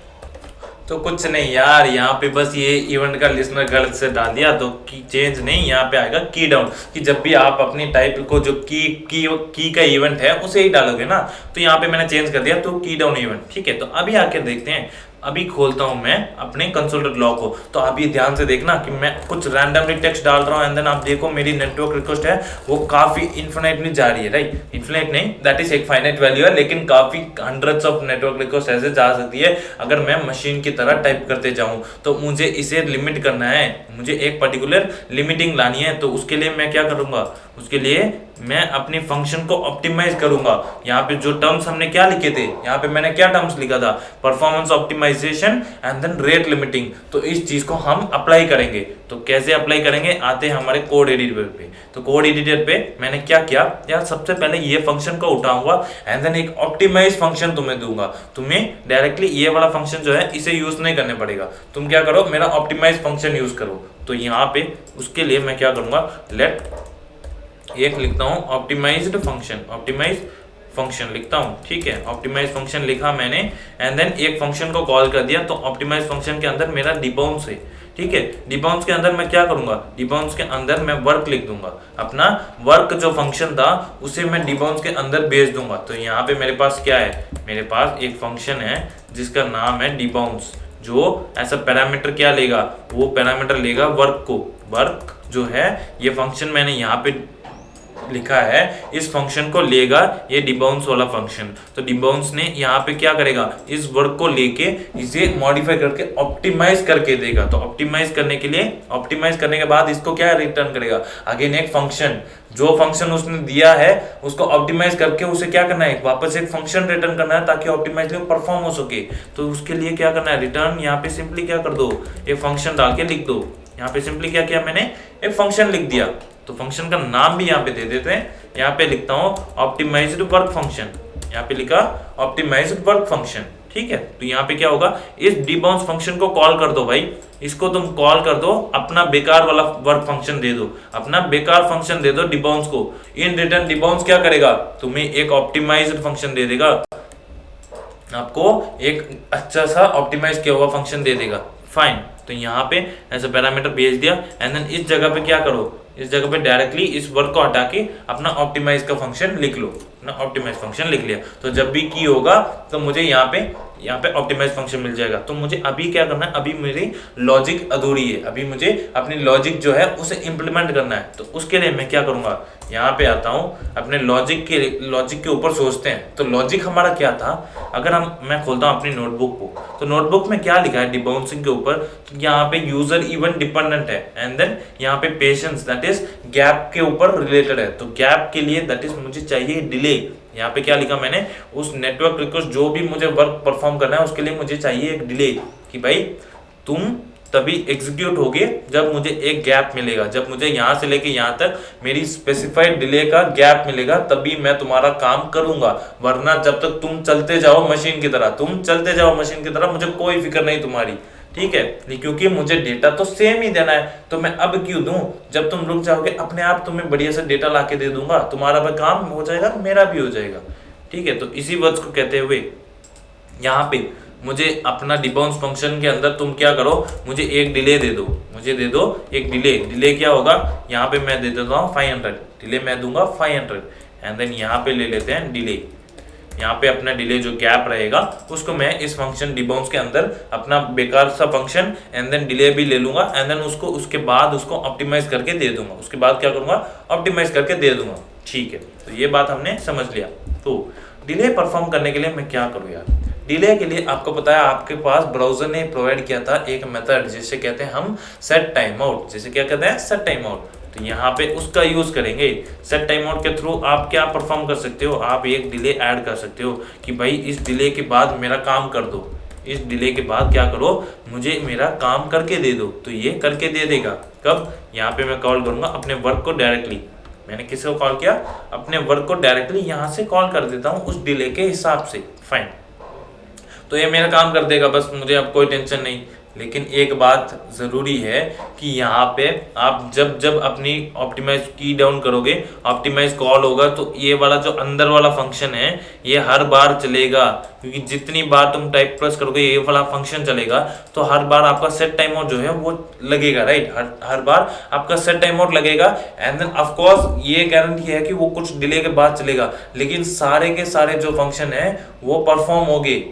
तो कुछ नहीं यार, यहाँ पे बस ये इवेंट का लिसनर गलत से डाल दिया, तो की चेंज नहीं, यहाँ पे आएगा की डाउन, कि जब भी आप अपनी टाइप को जो की का इवेंट है उसे ही डालोगे ना। तो यहाँ पे मैंने चेंज कर दिया, तो की डाउन इवेंट, ठीक है। तो अभी आके देखते हैं, अभी खोलता हूं मैं अपने कंसोल लॉग को। तो आप ये ध्यान से देखना कि मैं कुछ रैंडमली टेक्स्ट डाल रहा हूं एंड देन आप देखो मेरी नेटवर्क रिक्वेस्ट है वो काफी इन्फिनिटली जा रही है, राइट। इन्फिनिट नहीं, दैट इज एक फाइनाइट वैल्यू है, लेकिन काफी हंड्रेड्स ऑफ नेटवर्क रिक्वेस्ट ऐसे जा सकती है अगर मैं मशीन की तरह टाइप करते जाऊं। तो मुझे इसे लिमिट करना है, मुझे एक पर्टिकुलर लिमिटिंग लानी है। तो उसके लिए मैं क्या करूंगा, उसके लिए मैं अपनी फंक्शन को ऑप्टिमाइज करूंगा। यहाँ पे जो टर्म्स हमने क्या लिखे थे, यहाँ पे मैंने क्या टर्म्स लिखा था, performance optimisation and then rate limiting. तो इस चीज को हम अप्लाई करेंगे। तो कैसे अप्लाई करेंगे, आते हैं हमारे कोड एडिटर पे। तो कोड एडिटर पे मैंने क्या किया यार, सबसे पहले ये फंक्शन को उठाऊंगा एंड देन एक ऑप्टिमाइज फंक्शन तुम्हें दूंगा। तुम्हें डायरेक्टली ये वाला फंक्शन जो है इसे यूज नहीं करने पड़ेगा, तुम क्या करो, मेरा ऑप्टिमाइज फंक्शन यूज करो। तो यहाँ पे उसके लिए मैं क्या करूंगा, लेट एक लिखता हूं ऑप्टिमाइज्ड फंक्शन, ऑप्टिमाइज फंक्शन लिखता हूं, ठीक है। ऑप्टिमाइज फंक्शन लिखा मैंने एंड देन एक फंक्शन को कॉल कर दिया। तो ऑप्टिमाइज फंक्शन के अंदर मेरा डिबाउंस है, ठीक है। डिबाउंस के अंदर मैं क्या करूंगा, डिबाउंस के अंदर मैं वर्क लिख दूंगा, अपना वर्क जो फंक्शन था उसे मैं डिबाउंस के अंदर भेज दूंगा। तो यहाँ पे मेरे पास क्या है, मेरे पास एक फंक्शन है जिसका नाम है डिबाउंस, जो ऐसा पैरामीटर क्या लेगा, वो पैरामीटर लेगा वर्क को। वर्क जो है ये फंक्शन मैंने यहाँ पे लिखा है, इस फंक्शन को लेगा ये डिबाउंस वाला फंक्शन। तो डिबाउंस ने यहाँ पे क्या करेगा, इस वर्क को लेके इसे मॉडिफाई करके ऑप्टिमाइज करके देगा। तो ऑप्टिमाइज करने के लिए, ऑप्टिमाइज करने के बाद इसको क्या रिटर्न करेगा, अगेन एक फंक्शन। जो फंक्शन उसने दिया है उसको ऑप्टिमाइज करके उसे क्या करना है, वापस एक फंक्शन रिटर्न करना है ताकि ऑप्टिमाइज परफॉर्म हो सके। तो उसके लिए क्या करना है, रिटर्न यहाँ पे सिंपली क्या कर दो, एक फंक्शन डाल के लिख दो। यहाँ पे सिंपली क्या किया मैंने, एक फंक्शन लिख दिया। तो फंक्शन का नाम भी यहाँ पे दे देते हैं, यहाँ पे लिखता हूँ ऑप्टिमाइज्ड वर्क फंक्शन, यहाँ पे लिखा ऑप्टिमाइज्ड वर्क फंक्शन, ठीक है। तो यहाँ पे क्या होगा, इस डिबाउंस फंक्शन को कॉल कर दो भाई, इसको तुम कॉल कर दो, अपना बेकार वाला वर्क फंक्शन दे दो, अपना बेकार फंक्शन दे दो डिबाउंस को। इन रिटर्न डिबाउंस क्या करेगा, तुम्हें एक ऑप्टिमाइज्ड फंक्शन दे देगा, आपको एक अच्छा सा ऑप्टिमाइज किया हुआ फंक्शन दे देगा, फाइन। तो यहाँ पे ऐसा पैरामीटर भेज दिया एंड देन इस जगह पे क्या करो, इस जगह पे डायरेक्टली इस वर्क को हटा के अपना ऑप्टिमाइज का फंक्शन लिख लो, अपना ऑप्टिमाइज फंक्शन लिख लिया। तो जब भी की होगा तो मुझे यहाँ पे ऑप्टिमाइज फंक्शन मिल जाएगा। तो मुझे अभी क्या करना है, अभी मेरी लॉजिक अधूरी है, अभी मुझे अपनी लॉजिक जो है उसे इंप्लीमेंट करना है। तो उसके लिए मैं क्या करूंगा, यहाँ पे आता हूँ, अपने लॉजिक के ऊपर सोचते हैं। तो लॉजिक हमारा क्या था, अगर मैं खोलता हूँ अपनी नोटबुक को, तो नोटबुक में क्या लिखा है डिबाउंसिंग के ऊपर, तो यहाँ पे यूजर इवेंट डिपेंडेंट है एंड देन यहाँ पे पेशेंस दैट इज गैप के ऊपर रिलेटेड है। तो गैप के लिए दैट इज मुझे चाहिए डिले। यहाँ पे क्या लिखा मैंने, उस नेटवर्क रिक्वेस्ट जो भी मुझे वर्क परफॉर्म करना है उसके लिए मुझे चाहिए एक डिले, कि भाई तुम तभी एग्जीक्यूट होगे जब मुझे एक गैप मिलेगा, जब मुझे यहाँ से लेके यहाँ तक मेरी स्पेसिफाइड डिले का गैप मिलेगा तभी मैं तुम्हारा काम करूंगा। वरना जब तक तुम चलते जाओ मशीन की तरह, तुम चलते जाओ मशीन की तरह, मुझे कोई फिक्र नहीं तुम्हारी, ठीक है। क्योंकि मुझे डेटा तो सेम ही देना है, तो मैं अब क्यों दूं, जब तुम रुक जाओगे अपने आप तुम्हें बढ़िया से डेटा लाके दे दूंगा, तुम्हारा भी काम हो जाएगा, मेरा भी हो जाएगा, ठीक है। तो इसी वर्ड्स को कहते हुए यहाँ पे मुझे अपना डिबाउंस फंक्शन के अंदर तुम क्या करो, मुझे एक डिले दे दो, मुझे दे दो एक डिले। डिले क्या होगा, यहाँ पे मैं दे देता हूँ 500, डिले मैं दूंगा 500 एंड देन यहाँ पे ले लेते हैं डिले। यहाँ पे अपना डिले जो गैप रहेगा उसको मैं इस फंक्शन डिबाउंस के अंदर अपना बेकार सा फंक्शन एंड देन डिले भी ले लूंगा एंड देन उसको उसके बाद उसको ऑप्टिमाइज करके दे दूंगा। उसके बाद क्या करूंगा, ऑप्टिमाइज करके दे दूंगा, ठीक है। तो ये बात हमने समझ लिया। तो डिले परफॉर्म करने के लिए मैं क्या करूँ यार, डिले के लिए आपको पता है आपके पास ब्राउजर ने प्रोवाइड किया था एक मेथड जिसे कहते हैं हम सेट टाइम आउट, जिसे क्या कहते हैं सेट टाइम आउट। तो यहाँ पे उसका यूज करेंगे। सेट टाइम आउट के थ्रू आप क्या परफॉर्म कर सकते हो, आप एक डिले ऐड कर सकते हो कि भाई इस डिले के बाद मेरा काम कर दो, इस डिले के बाद क्या करो, मुझे मेरा काम करके दे दो। तो ये करके दे देगा कब, यहाँ पे मैं कॉल करूंगा अपने वर्क को डायरेक्टली। मैंने किसको कॉल किया, अपने वर्क को डायरेक्टली यहाँ से कॉल कर देता हूँ उस डिले के हिसाब से, फाइन। तो ये मेरा काम कर देगा, बस मुझे अब कोई टेंशन नहीं। लेकिन एक बात ज़रूरी है कि यहाँ पे आप जब जब अपनी ऑप्टिमाइज की डाउन करोगे, ऑप्टिमाइज कॉल होगा, तो ये वाला जो अंदर वाला फंक्शन है ये हर बार चलेगा, क्योंकि जितनी बार तुम टाइप प्रेस करोगे ये वाला फंक्शन चलेगा, तो हर बार आपका सेट टाइम आउट जो है वो लगेगा, राइट। हर बार आपका सेट टाइम आउट लगेगा एंड देन ऑफ कोर्स ये गारंटी है कि वो कुछ डिले के बाद चलेगा, लेकिन सारे के सारे जो फंक्शन है वो परफॉर्म होंगे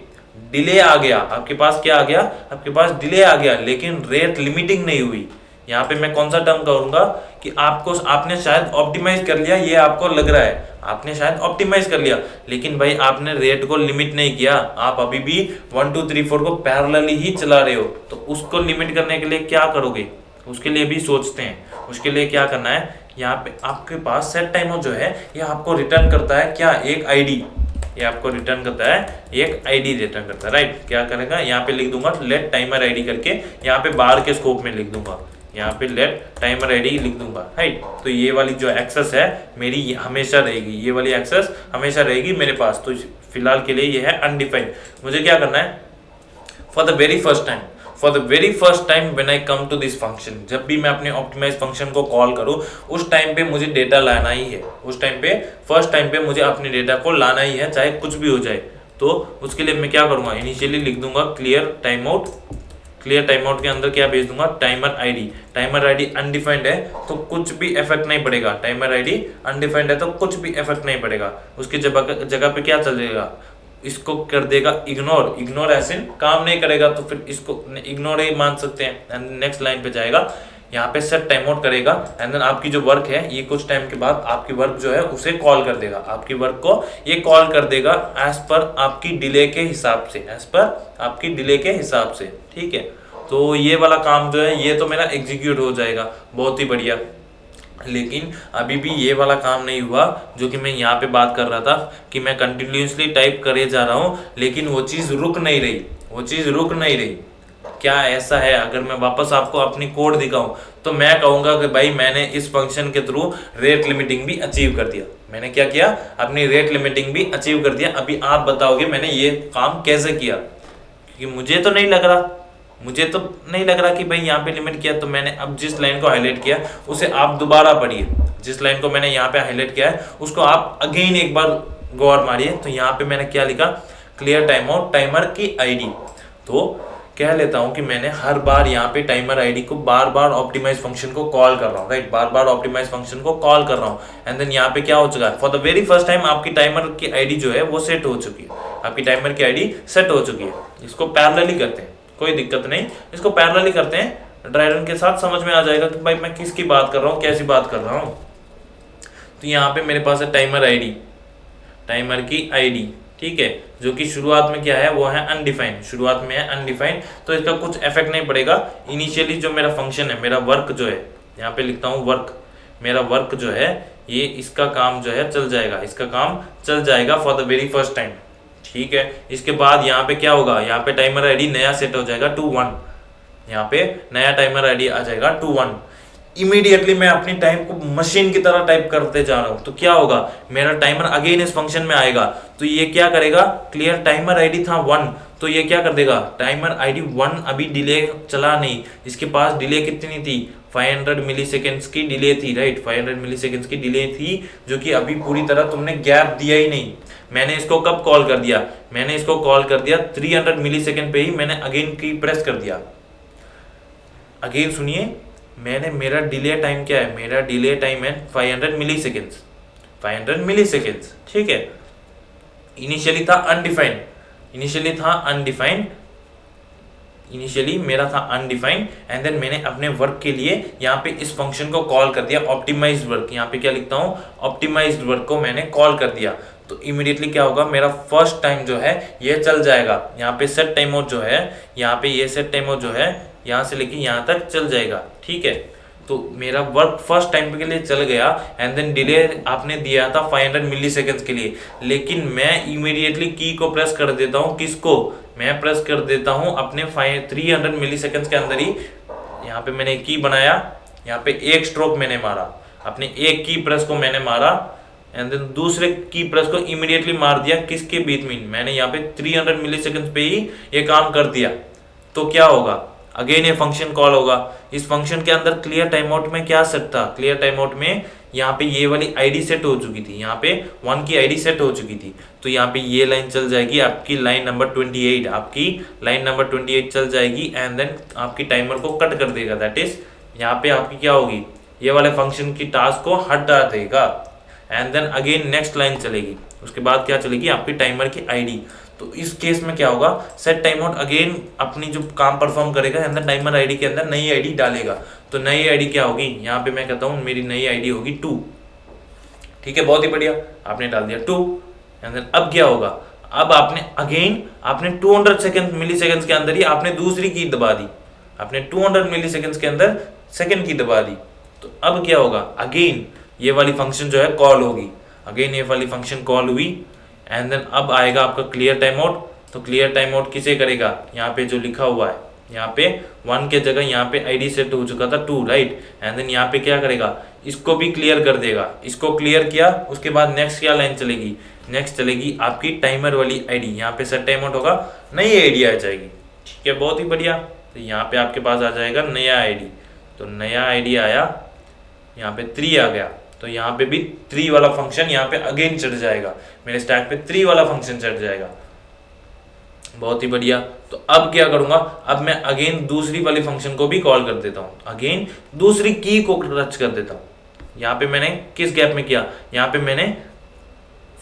डिले आ गया, आपके पास क्या आ गया, आपके पास डिले आ गया, लेकिन रेट लिमिटिंग नहीं हुई। यहाँ पे मैं कौन सा टर्म करूंगा कि आपने शायद ऑप्टिमाइज कर लिया, ये आपको लग रहा है आपने शायद ऑप्टिमाइज कर लिया, लेकिन भाई आपने रेट को लिमिट नहीं किया, आप अभी भी 1 2 3 4 को पैरेलली ही चला रहे हो। तो उसको लिमिट करने के लिए क्या करोगे, उसके लिए भी सोचते हैं। उसके लिए क्या करना है, यहाँ पे आपके पास सेट टाइमर जो है ये आपको रिटर्न करता है क्या, एक आईडी। ये आपको रिटर्न करता है एक आईडी रिटर्न करता है, राइट। क्या करेगा, यहाँ पे लिख दूंगा लेट टाइमर आईडी करके, यहाँ पे बार के स्कोप में लिख दूंगा, यहाँ पे लेट टाइमर आईडी लिख दूंगा, राइट। तो ये वाली जो एक्सेस है मेरी हमेशा रहेगी, ये वाली एक्सेस हमेशा रहेगी मेरे पास। तो फिलहाल के लिए ये है अनडिफाइंड। मुझे क्या करना है, for the very first time when I come to this function, जब भी मैं अपने ऑप्टिमाइज फंक्शन को कॉल करूँ उस टाइम पे मुझे डेटा लाना ही है, उस टाइम पे फर्स्ट टाइम पे मुझे अपने डेटा को लाना ही है, चाहे कुछ भी हो जाए। तो उसके लिए मैं क्या करूँगा, इनिशियली लिख दूंगा clear time out. Clear time out के अंदर क्या भेज दूंगा, timer ID. Timer ID undefined है तो कुछ भी इफेक्ट नहीं पड़ेगा, टाइमर आईडी अनडिफाइंड है तो कुछ भी इफेक्ट नहीं पड़ेगा। उसकी जगह पे क्या चलेगा, इसको कर देगा इग्नोर। इग्नोर ऐसे काम नहीं करेगा तो फिर इसको इग्नोर ही मान सकते हैं। एंड नेक्स्ट लाइन पे जाएगा, यहाँ पे सेट टाइम आउट करेगा एंड देन आपकी जो वर्क है ये कुछ टाइम के बाद आपकी वर्क जो है उसे कॉल कर देगा, आपकी वर्क को ये कॉल कर देगा एज पर आपकी डिले के हिसाब से, एज पर आपकी डिले के हिसाब से, ठीक है। तो ये वाला काम जो है ये तो मेरा एग्जीक्यूट हो जाएगा, बहुत ही बढ़िया। लेकिन अभी भी ये वाला काम नहीं हुआ जो कि मैं यहाँ पे बात कर रहा था कि मैं कंटिन्यूसली टाइप करे जा रहा हूँ लेकिन वो चीज़ रुक नहीं रही, वो चीज़ रुक नहीं रही। क्या ऐसा है, अगर मैं वापस आपको अपनी कोड दिखाऊं तो मैं कहूँगा कि भाई मैंने इस फंक्शन के थ्रू रेट लिमिटिंग भी अचीव कर दिया। मैंने क्या किया, अपनी रेट लिमिटिंग भी अचीव कर दिया। अभी आप बताओगे मैंने ये काम कैसे किया, क्योंकि मुझे तो नहीं लग रहा कि भाई यहाँ पे लिमिट किया। तो मैंने अब जिस लाइन को हाईलाइट किया उसे आप दोबारा पढ़िए, जिस लाइन को मैंने यहाँ पे हाईलाइट किया है उसको आप अगेन एक बार गौर मारिए। तो यहाँ पे मैंने क्या लिखा, क्लियर टाइम आउट टाइमर की आईडी। तो कह लेता हूँ कि मैंने हर बार यहाँ पे टाइमर आईडी को बार बार ऑप्टिमाइज फंक्शन को कॉल कर रहा हूँ, राइट, बार बार ऑप्टिमाइज फंक्शन को कॉल कर रहा हूँ। एंड देन यहाँ पे क्या हो चुका है, for the very first time आपकी टाइमर की आईडी जो है वो सेट हो चुकी है, आपकी टाइमर की आईडी सेट हो चुकी है। इसको पैरेलली करते हैं, कोई दिक्कत नहीं, इसको पैरेलली करते हैं। ड्राई रन के साथ समझ में आ जाएगा कि भाई मैं किसकी बात कर रहा हूँ, कैसी बात कर रहा हूँ। तो यहाँ पे मेरे पास है टाइमर आईडी, टाइमर की आईडी, ठीक है, जो कि शुरुआत में क्या है वो है अनडिफाइंड, शुरुआत में है अनडिफाइंड। तो इसका कुछ इफेक्ट नहीं पड़ेगा। इनिशियली जो मेरा फंक्शन है, मेरा वर्क जो है, यहाँ पे लिखता हूँ वर्क, मेरा वर्क जो है ये इसका काम जो है चल जाएगा, इसका काम चल जाएगा for the very first time, ठीक है। इसके बाद यहाँ पे क्या होगा, यहाँ पे टाइमर आईडी नया सेट हो जाएगा 2-1, यहाँ पे नया टाइमर आईडी आ जाएगा 2-1। इमीडिएटली मैं अपनी टाइम को मशीन की तरह टाइप करते जा रहा हूँ। तो क्या होगा, मेरा टाइमर अगेन इस फंक्शन में आएगा। तो ये क्या करेगा, क्लियर टाइमर आईडी था 1, तो ये क्या कर देगा, टाइमर आईडी 1 अभी डिले चला नहीं, इसके पास डिले कितनी थी, 500 मिली सेकेंड्स की डिले थी, राइट, 500 मिली सेकेंड्स की डिले थी, जो कि अभी पूरी तरह तुमने गैप दिया ही नहीं। मैंने इसको कब कॉल कर दिया, मैंने इसको कॉल कर दिया 300 मिली सेकेंड पे ही मैंने अगेन की प्रेस कर दिया। अगेन सुनिए, मेरा डिले टाइम क्या है, मेरा डिले टाइम है 500 मिली सेकेंड्स, 500 मिली सेकेंड्स, ठीक है। इनिशियली था अनडिफाइंड, इनिशियली मेरा था अनडिफाइंड एंड देन मैंने अपने वर्क के लिए यहाँ पे इस फंक्शन को कॉल कर दिया, ऑप्टिमाइज्ड वर्क। यहाँ पे क्या लिखता हूँ, ऑप्टिमाइज्ड वर्क को मैंने कॉल कर दिया। तो इमीडिएटली क्या होगा, मेरा फर्स्ट टाइम जो है ये चल जाएगा। यहाँ पे सेट टाइम आउट जो है, यहाँ पे ये सेट टाइम आउट जो है यहाँ से लेके यहाँ तक चल जाएगा, ठीक है। तो मेरा वर्क फर्स्ट टाइम के लिए चल गया एंड देन डिले आपने दिया था 500 मिली सेकेंड्स के लिए, लेकिन मैं इमीडिएटली की को प्रेस कर देता हूँ, किसको, मैं प्रेस कर देता हूँ अपने 300 मिली सेकेंड्स के अंदर ही। यहाँ पे मैंने की बनाया, यहाँ पे एक स्ट्रोक मैंने मारा, अपने एक की प्रेस को मैंने मारा एंड देन दूसरे की प्रेस को इमीडिएटली मार दिया, किसके बीच में, मैंने यहाँ पे 300 मिली सेकेंड्स पे ही ये काम कर दिया। तो क्या होगा, अगेन ये फंक्शन कॉल होगा। इस फंक्शन के अंदर क्लियर टाइम आउट में क्या सेट था, क्लियर टाइम आउट में यहाँ पे ये वाली आईडी सेट हो चुकी थी, यहाँ पे 1 की आईडी सेट हो चुकी थी। तो यहाँ पे ये लाइन चल जाएगी, आपकी लाइन नंबर 28, आपकी लाइन नंबर 28 चल जाएगी एंड देन आपकी टाइमर को कट कर देगा। दैट इज यहाँ पे आपकी क्या होगी, ये वाले फंक्शन की टास्क को हटा देगा and then again next line चलेगी। उसके बाद क्या चलेगी, आपकी टाइमर की आईडी। तो इस केस में क्या होगा, सेट टाइम आउट अगेन अपनी जो काम परफॉर्म करेगा अंदर टाइमर आईडी के अंदर नई आईडी डालेगा। तो नई आईडी क्या होगी, यहाँ पे मैं कहता हूँ मेरी नई आईडी होगी 2। ठीक है, बहुत ही बढ़िया, आपने डाल दिया 2। एंड देन अब क्या होगा, अब आपने अगेन आपने 200 मिली सेकेंड के अंदर ही आपने दूसरी की दबा दी, आपने 200 मिली सेकेंड के अंदर सेकेंड की दबा दी। तो अब क्या होगा, अगेन ये वाली फंक्शन जो है कॉल होगी, अगेन ये वाली फंक्शन कॉल हुई। एंड देन अब आएगा आपका क्लियर टाइम आउट। तो क्लियर टाइम आउट किसे करेगा, यहाँ पे जो लिखा हुआ है, यहाँ पे 1 के जगह यहाँ पे आईडी सेट हो चुका था 2, राइट। एंड देन यहाँ पे क्या करेगा, इसको भी क्लियर कर देगा। इसको क्लियर किया, उसके बाद नेक्स्ट क्या लाइन चलेगी, नेक्स्ट चलेगी आपकी टाइमर वाली आईडी। यहाँ पे सेट टाइम आउट होगा, नई आईडी आ जाएगी। ठीक है, बहुत ही बढ़िया। तो यहाँ पे आपके पास आ जाएगा नया आईडी। तो नया आईडी आया, यहाँ पे 3 आ गया, तो यहाँ पे भी 3 वाला फंक्शन यहाँ पे अगेन चढ़ जाएगा, मेरे स्टैक पे 3 वाला फंक्शन चढ़ जाएगा। बहुत ही बढ़िया। तो अब क्या करूंगा, अब मैं अगेन दूसरी वाली फंक्शन को भी कॉल कर देता हूँ, अगेन दूसरी की को टच कर देता हूँ। यहाँ पे मैंने किस गैप में किया, यहाँ पे मैंने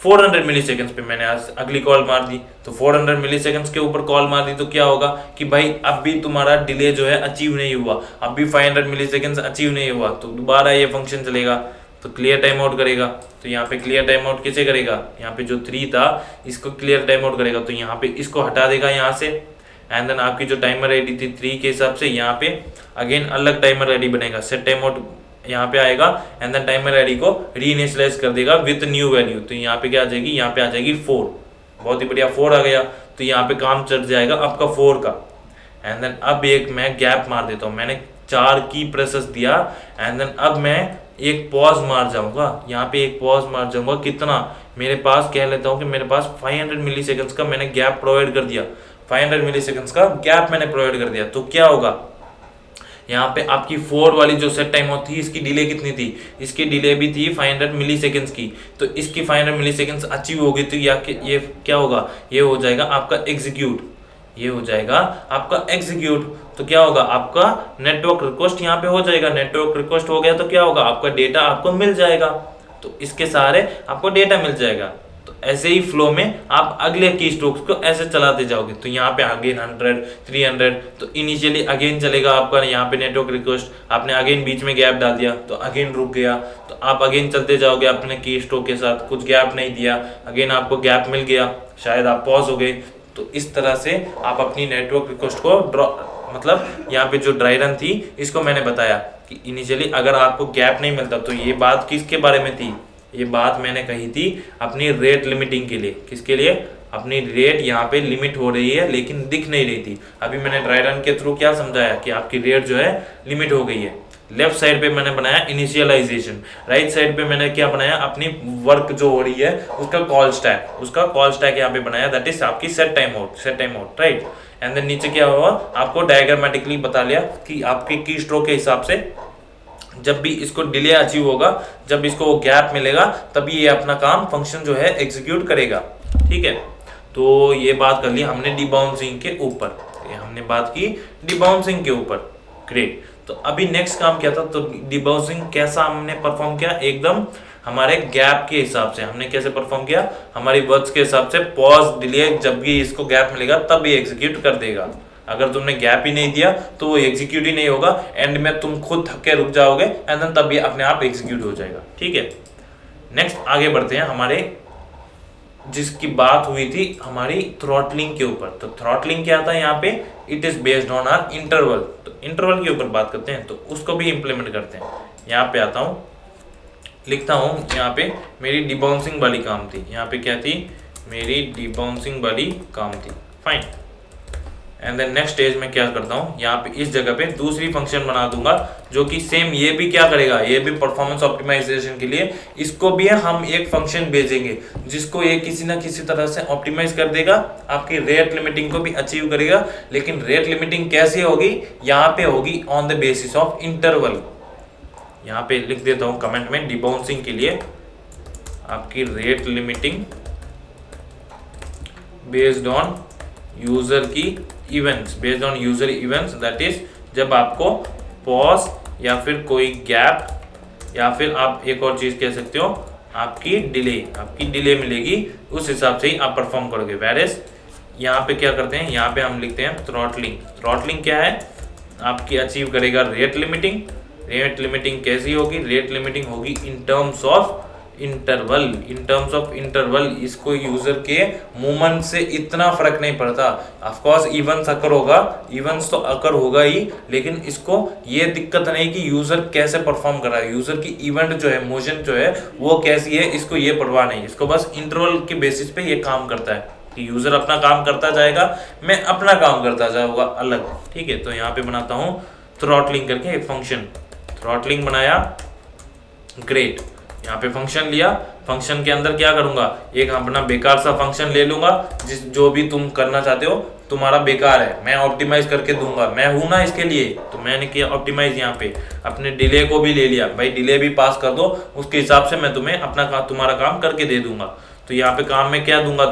400 मिली सेकेंड्स पे मैंने आज अगली कॉल मार दी। तो 400 मिली सेकेंड्स के ऊपर कॉल मार दी तो क्या होगा कि भाई अब भी तुम्हारा डिले जो है अचीव नहीं हुआ, अब भी 500 मिली सेकेंड्स अचीव नहीं हुआ, तो दोबारा ये फंक्शन चलेगा, तो क्लियर टाइम आउट करेगा। तो यहाँ पे क्लियर टाइम आउट किसे करेगा, यहाँ पे जो 3 था इसको क्लियर टाइम आउट करेगा। तो यहाँ पे इसको हटा देगा यहाँ से। एंड देन आपकी जो टाइमर आईडी थी 3 के हिसाब से यहाँ पे अगेन अलग टाइमर आईडी बनेगा, सेट टाइम आउट यहाँ पे आएगा। एंड देन टाइमर आईडी को रीइनिशियलाइज कर देगा विद न्यू वैल्यू। तो यहाँ पे क्या आ जाएगी, यहाँ पे आ जाएगी 4। बहुत ही बढ़िया, 4 आ गया। तो यहाँ पे काम चढ़ जाएगा आपका 4 का। एंड देन अब एक मैं गैप मार देता हूँ, मैंने 4 की प्रेसेस दिया। एंड देन अब मैं एक पॉज मार जाऊंगा, यहाँ पे एक पॉज मार जाऊंगा। कितना, मेरे पास कह लेता हूँ कि मेरे पास 500 मिली सेकेंड्स का मैंने गैप प्रोवाइड कर दिया, 500 मिली सेकेंड्स का गैप मैंने प्रोवाइड कर दिया। तो क्या होगा, यहाँ पे आपकी 4 वाली जो सेट टाइम आउट थी इसकी डिले कितनी थी, इसकी डिले भी थी 500 मिली सेकेंड्स की। तो इसकी 500 मिली सेकेंड्स अचीव हो गई थी, या ये क्या होगा, ये हो जाएगा आपका एग्जीक्यूट, ये हो जाएगा आपका एग्जीक्यूट। तो क्या होगा, आपका नेटवर्क रिक्वेस्ट यहाँ पे हो जाएगा। नेटवर्क रिक्वेस्ट हो गया तो क्या होगा, आपका डेटा आपको मिल जाएगा। तो इसके सहारे आपको डेटा मिल जाएगा। तो ऐसे ही फ्लो में आप अगले की स्ट्रोक्स को ऐसे चलाते जाओगे। तो यहाँ पे अगेन 100, 300, तो इनिशियली अगेन चलेगा आपका यहाँ पे नेटवर्क रिक्वेस्ट, आपने अगेन बीच में गैप डाल दिया तो अगेन रुक गया। तो आप अगेन चलते जाओगे अपने की स्ट्रोक के साथ, कुछ गैप नहीं दिया, अगेन आपको गैप मिल गया, शायद आप पॉज हो गए। तो इस तरह से आप अपनी नेटवर्क रिक्वेस्ट को मतलब यहाँ पे जो ड्राई रन थी इसको मैंने बताया कि इनिशियली अगर आपको गैप नहीं मिलता। तो ये बात किसके बारे में थी, ये बात मैंने कही थी अपनी रेट लिमिटिंग के लिए। किसके लिए, अपनी रेट यहाँ पे लिमिट हो रही है लेकिन दिख नहीं रही थी। अभी मैंने ड्राई रन के थ्रू क्या समझाया कि आपकी रेट जो है लिमिट हो गई है। लेफ्ट साइड पे मैंने बनाया इनिशियलाइजेशन, राइट साइड पे मैंने क्या बनाया, अपनी वर्क जो हो रही है उसका कॉल स्टैक यहाँ पे बनाया, दैट इज आपकी set time out, right. And then नीचे क्या हुआ, आपको डायग्रामेटिकली बता लिया कि आपके की स्ट्रोक के हिसाब से जब भी इसको डिले अचीव होगा, जब इसको गैप मिलेगा, तभी ये अपना काम फंक्शन जो है एग्जीक्यूट करेगा। ठीक है, तो ये बात कर ली हमने डिबाउंसिंग के ऊपर, हमने बात की डिबाउंसिंग के ऊपर, ग्रेट। तो अभी नेक्स्ट काम क्या था, तो डिबाउंसिंग कैसा हमने परफॉर्म किया, एकदम हमारे गैप के हिसाब से। हमने कैसे परफॉर्म किया, हमारी वर्ड्स के हिसाब से, पॉज डिले, जब भी इसको गैप मिलेगा तब ये एग्जीक्यूट कर देगा। अगर तुमने गैप ही नहीं दिया तो वो एग्जीक्यूट ही नहीं होगा, एंड में तुम खुद थक के रुक जाओगे, एंड देन तब ये अपने आप एग्जीक्यूट हो जाएगा। ठीक है, नेक्स्ट आगे बढ़ते हैं हमारे जिसकी बात हुई थी हमारी थ्रॉटलिंग के ऊपर। तो थ्रॉटलिंग क्या था यहाँ पे, it is based on R interval. तो इंटरवल के ऊपर बात करते हैं, तो उसको भी इंप्लीमेंट करते हैं। यहाँ पे आता हूँ, लिखता हूँ, यहाँ पे मेरी डिबाउंसिंग वाली काम थी, यहाँ पे क्या थी, मेरी डिबाउंसिंग वाली काम थी, fine. And then next stage में क्या करता हूँ, यहाँ पे इस जगह पे दूसरी फंक्शन बना दूंगा जो कि सेम ये भी क्या करेगा, ये भी परफॉर्मेंस ऑप्टिमाइजेशन के लिए इसको भी हम एक फंक्शन भेजेंगे जिसको ये किसी ना किसी तरह से ऑप्टिमाइज कर देगा, आपकी रेट लिमिटिंग को भी अचीव करेगा। लेकिन रेट लिमिटिंग कैसी होगी, यहाँ पे होगी on the basis of interval. यहाँ पे लिख देता हूँ कमेंट में, डिबाउंसिंग के लिए आपकी rate limiting based on user की events, based on user events, that is जब आपको पॉज या फिर कोई गैप, या फिर आप एक और चीज कह सकते हो आपकी डिले मिलेगी, उस हिसाब से ही आप परफॉर्म करोगे। वेयर इज यहाँ पे क्या करते हैं, यहाँ पे हम लिखते हैं थ्रॉटलिंग। थ्रॉटलिंग क्या है, आपकी अचीव करेगा रेट लिमिटिंग। रेट लिमिटिंग कैसी होगी, रेट लिमिटिंग होगी in terms of interval. In terms of interval इसको यूजर के मूवमेंट से इतना फर्क नहीं पड़ता। ऑफ कोर्स इवेंट्स अकर होगा, इवेंट्स तो अकर होगा ही, लेकिन इसको ये दिक्कत नहीं कि यूजर कैसे परफॉर्म कर रहा है, यूजर की इवेंट जो है, मोशन जो है वो कैसी है, इसको ये परवाह नहीं। इसको बस इंटरवल के बेसिस पे ये काम करता है कि यूजर अपना काम करता जाएगा, मैं अपना काम करता जाऊंगा अलग। ठीक है, तो यहाँ पे बनाता हूँ थ्रॉटलिंग करके एक फंक्शन। थ्रॉटलिंग बनाया, ग्रेट। यहाँ पे फंक्शन लिया, फंक्शन के अंदर क्या करूंगा, एक अपना बेकार सा फंक्शन ले लूंगा, जो भी तुम करना चाहते हो तुम्हारा बेकार है, मैं ऑप्टिमाइज करके दूंगा, मैं हूं ना इसके लिए, तो मैंने किया ऑप्टिमाइज। यहाँ पे अपने डिले को भी ले लिया, भाई डिले भी पास कर दो, उसके हिसाब से मैं तुम्हें अपना तुम्हारा काम करके दे दूंगा। तो यहाँ पे काम में क्या दूंगा,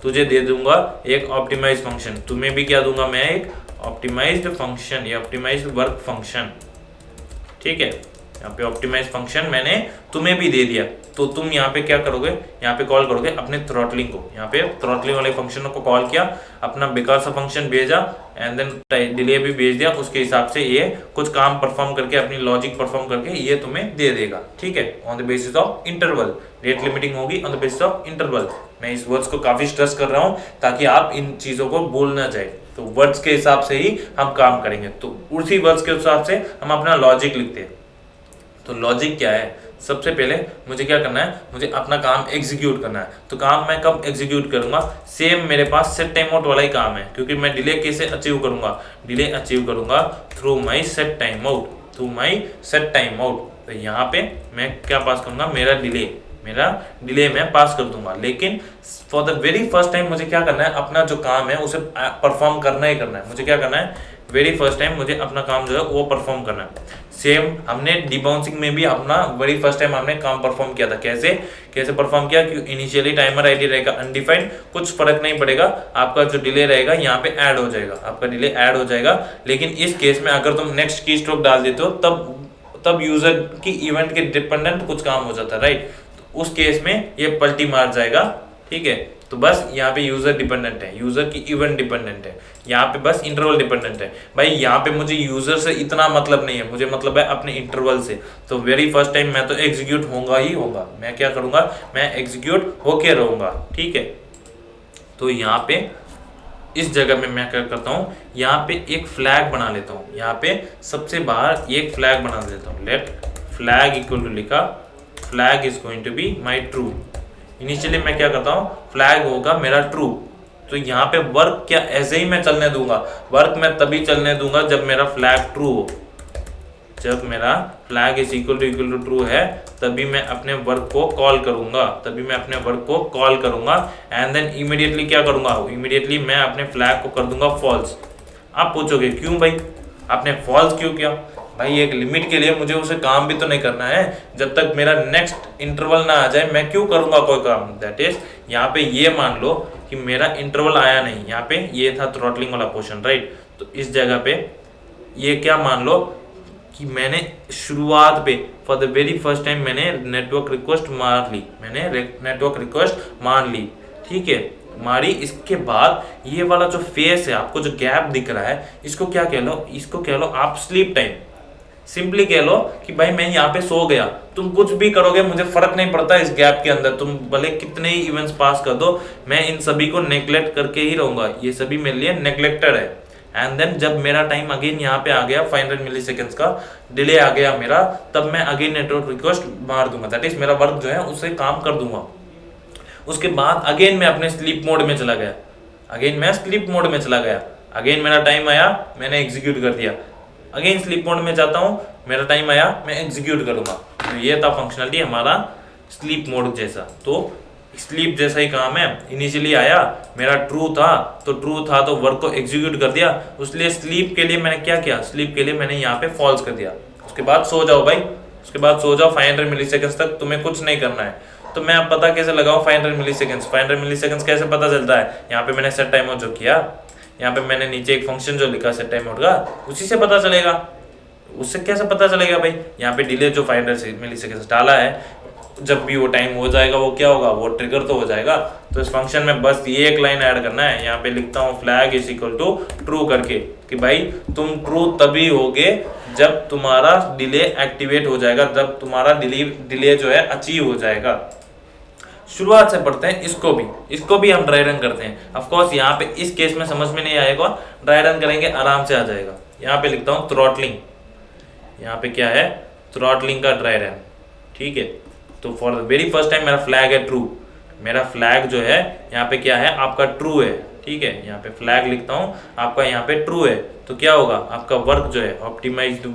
तुझे दे दूंगा एक ऑप्टिमाइज फंक्शन, तुम्हें भी क्या दूंगा मैं, एक ऑप्टिमाइज्ड फंक्शन या ऑप्टिमाइज्ड वर्क फंक्शन। ठीक है, यहाँ पे ऑप्टिमाइज फंक्शन मैंने तुम्हें भी दे दिया, तो तुम यहाँ पे क्या करोगे, यहाँ पे कॉल करोगे अपने थ्रॉटलिंग को। यहाँ पे थ्रॉटलिंग वाले फंक्शन को कॉल किया, अपना बेकार सा फंक्शन भेजा, एंड देन डिले भी भेज दिया, उसके हिसाब से ये कुछ काम परफॉर्म करके, अपनी लॉजिक परफॉर्म करके ये तुम्हें दे देगा। ठीक है, on the basis of interval, rate limiting होगी on the basis of interval. मैं इस वर्ड्स को काफी स्ट्रेस कर रहा हूँ ताकि आप इन चीजों को भूल ना जाए। तो वर्ड्स के हिसाब से ही हम काम करेंगे, तो उसी वर्ड्स के हिसाब से हम अपना लॉजिक लिखते हैं। तो लॉजिक क्या है, सबसे पहले मुझे क्या करना है, मुझे अपना काम एग्जीक्यूट करना है। तो काम मैं कब एग्जीक्यूट करूंगा, सेम मेरे पास सेट टाइम आउट वाला ही काम है, क्योंकि मैं डिले कैसे अचीव करूंगा, डिले अचीव करूंगा through my set time out, through my set time out. तो यहाँ पे मैं क्या पास करूंगा, मेरा डिले मैं पास कर दूंगा। लेकिन for the very first time मुझे क्या करना है, अपना जो काम है उसे परफॉर्म करना ही करना है। मुझे क्या करना है, वेरी फर्स्ट टाइम मुझे अपना काम जो है वो परफॉर्म करना है। सेम हमने डिबाउंसिंग में भी अपना वेरी फर्स्ट टाइम हमने काम परफॉर्म किया था। कैसे परफॉर्म किया, कि इनिशियली टाइमर आईडी रहेगा अनडिफाइंड, कुछ फर्क नहीं पड़ेगा, आपका जो डिले रहेगा यहाँ पे ऐड हो जाएगा, आपका डिले ऐड हो जाएगा। लेकिन इस केस में अगर तुम नेक्स्ट की स्ट्रोक डाल देते हो तब यूजर की इवेंट के डिपेंडेंट कुछ काम हो जाता है, राइट। तो उस केस में ये पलटी मार जाएगा। ठीक है, तो बस यहाँ पे यूजर डिपेंडेंट है, यूजर की इवेंट डिपेंडेंट है, यहाँ पे बस इंटरवल डिपेंडेंट है। भाई यहाँ पे मुझे यूजर से इतना मतलब नहीं है, मुझे मतलब है अपने इंटरवल से। तो वेरी फर्स्ट टाइम मैं तो एग्जीक्यूट होगा ही होगा, मैं क्या करूंगा, मैं एग्जीक्यूट होके रहूंगा। ठीक है, तो यहाँ पे इस जगह में मैं क्या करता हूँ, यहाँ पे एक फ्लैग बना लेता हूँ, यहाँ पे सबसे बाहर एक फ्लैग बना देता हूँ। लेट फ्लैग इक्वल टू लिखा, flag is going to be my true. Initially मैं क्या करता हूँ, फ्लैग होगा मेरा ट्रू। तो यहाँ पे वर्क क्या ऐसे ही मैं चलने दूंगा, वर्क मैं तभी चलने दूंगा जब मेरा फ्लैग ट्रू हो। जब मेरा flag is equal to true है तभी मैं अपने वर्क को कॉल करूंगा, एंड देन इमीडिएटली क्या करूंगा, इमीडिएटली मैं अपने फ्लैग को कर दूंगा फॉल्स। आप पूछोगे क्यों भाई आपने फॉल्स क्यों किया, भाई एक लिमिट के लिए मुझे उसे काम भी तो नहीं करना है, जब तक मेरा नेक्स्ट इंटरवल ना आ जाए मैं क्यों करूंगा कोई काम। दैट इज यहाँ पे ये मान लो कि मेरा इंटरवल आया नहीं, यहाँ पे ये था थ्रॉटलिंग वाला पोर्शन, राइट। तो इस जगह पे ये क्या मान लो कि मैंने शुरुआत पे for the very first time मैंने नेटवर्क रिक्वेस्ट मान ली। ठीक है, मारी। इसके बाद ये वाला जो फेस है, आपको जो गैप दिख रहा है, इसको क्या कह लो, इसको कह लो आप स्लीप टाइम। सिंपली कह लो कि भाई मैं यहाँ पे सो गया, तुम कुछ भी करोगे मुझे फर्क नहीं पड़ता, इस गैप के अंदर तुम भले कितने ही इवेंट्स पास कर दो, मैं इन सभी को नेग्लेक्ट करके ही रहूंगा, ये सभी मेरे लिए नेग्लेक्टेड है। एंड देन जब मेरा टाइम अगेन यहाँ पे आ गया 500 मिली सेकेंड्स का डिले आ गया मेरा, तब मैं अगेन नेटवर्क रिक्वेस्ट मार दूंगा, दैट इज मेरा वर्क जो है उससे काम कर दूंगा। उसके बाद अगेन मैं अपने स्लीप मोड में चला गया, अगेन मेरा टाइम आया, मैंने एग्जीक्यूट कर दिया, अगेन स्लीप मोड में जाता हूँ, मेरा टाइम आया, मैं एग्जीक्यूट करूंगा। तो ये था फंक्शनलिटी हमारा स्लीप मोड जैसा। तो स्लीप जैसा ही काम है, इनिशियली आया मेरा ट्रू था तो वर्क को एग्जीक्यूट कर दिया, उसलिए स्लीप के लिए मैंने क्या किया, स्लीप के लिए मैंने यहाँ पे फॉल्स कर दिया। उसके बाद सो जाओ भाई, 500 मिली सेकेंड्स तक तुम्हें कुछ नहीं करना है। तो मैं अब पता कैसे लगाऊं 500 मिली सेकेंड्स कैसे पता चलता है, यहाँ पे मैंने सेट टाइम आउट जो किया, यहाँ पे मैंने नीचे एक फंक्शन जो लिखा सेट टाइम आउट का, उसी से पता चलेगा। उससे कैसे पता चलेगा भाई, यहाँ पे डिले जो 500 मिली सेकेंड्स डाला है, जब भी वो टाइम हो जाएगा वो क्या होगा, वो ट्रिगर तो हो जाएगा। तो इस फंक्शन में बस ये एक लाइन ऐड करना है, यहाँ पे लिखता हूँ flag is equal to true करके, कि भाई तुम ट्रू तभी होगे जब तुम्हारा डिले एक्टिवेट हो जाएगा, जब तुम्हारा डिले जो है अचीव हो जाएगा। शुरुआत से पढ़ते हैं इसको भी हम ड्राई रन करते हैं। ऑफ कोर्स यहाँ पे इस केस में समझ में नहीं आएगा, ड्राई रन करेंगे आराम से आ जाएगा। यहाँ पे लिखता हूँ थ्रॉटलिंग, यहाँ पे क्या है, थ्रॉटलिंग का ड्राई रन, ठीक है। तो for the very first time मेरा फ्लैग है ट्रू, मेरा फ्लैग जो है यहाँ पे क्या है, आपका ट्रू है, ठीक है। यहाँ पे फ्लैग लिखता हूँ, आपका यहाँ पे ट्रू है, तो क्या होगा, आपका वर्क जो है ऑप्टिमाइज्ड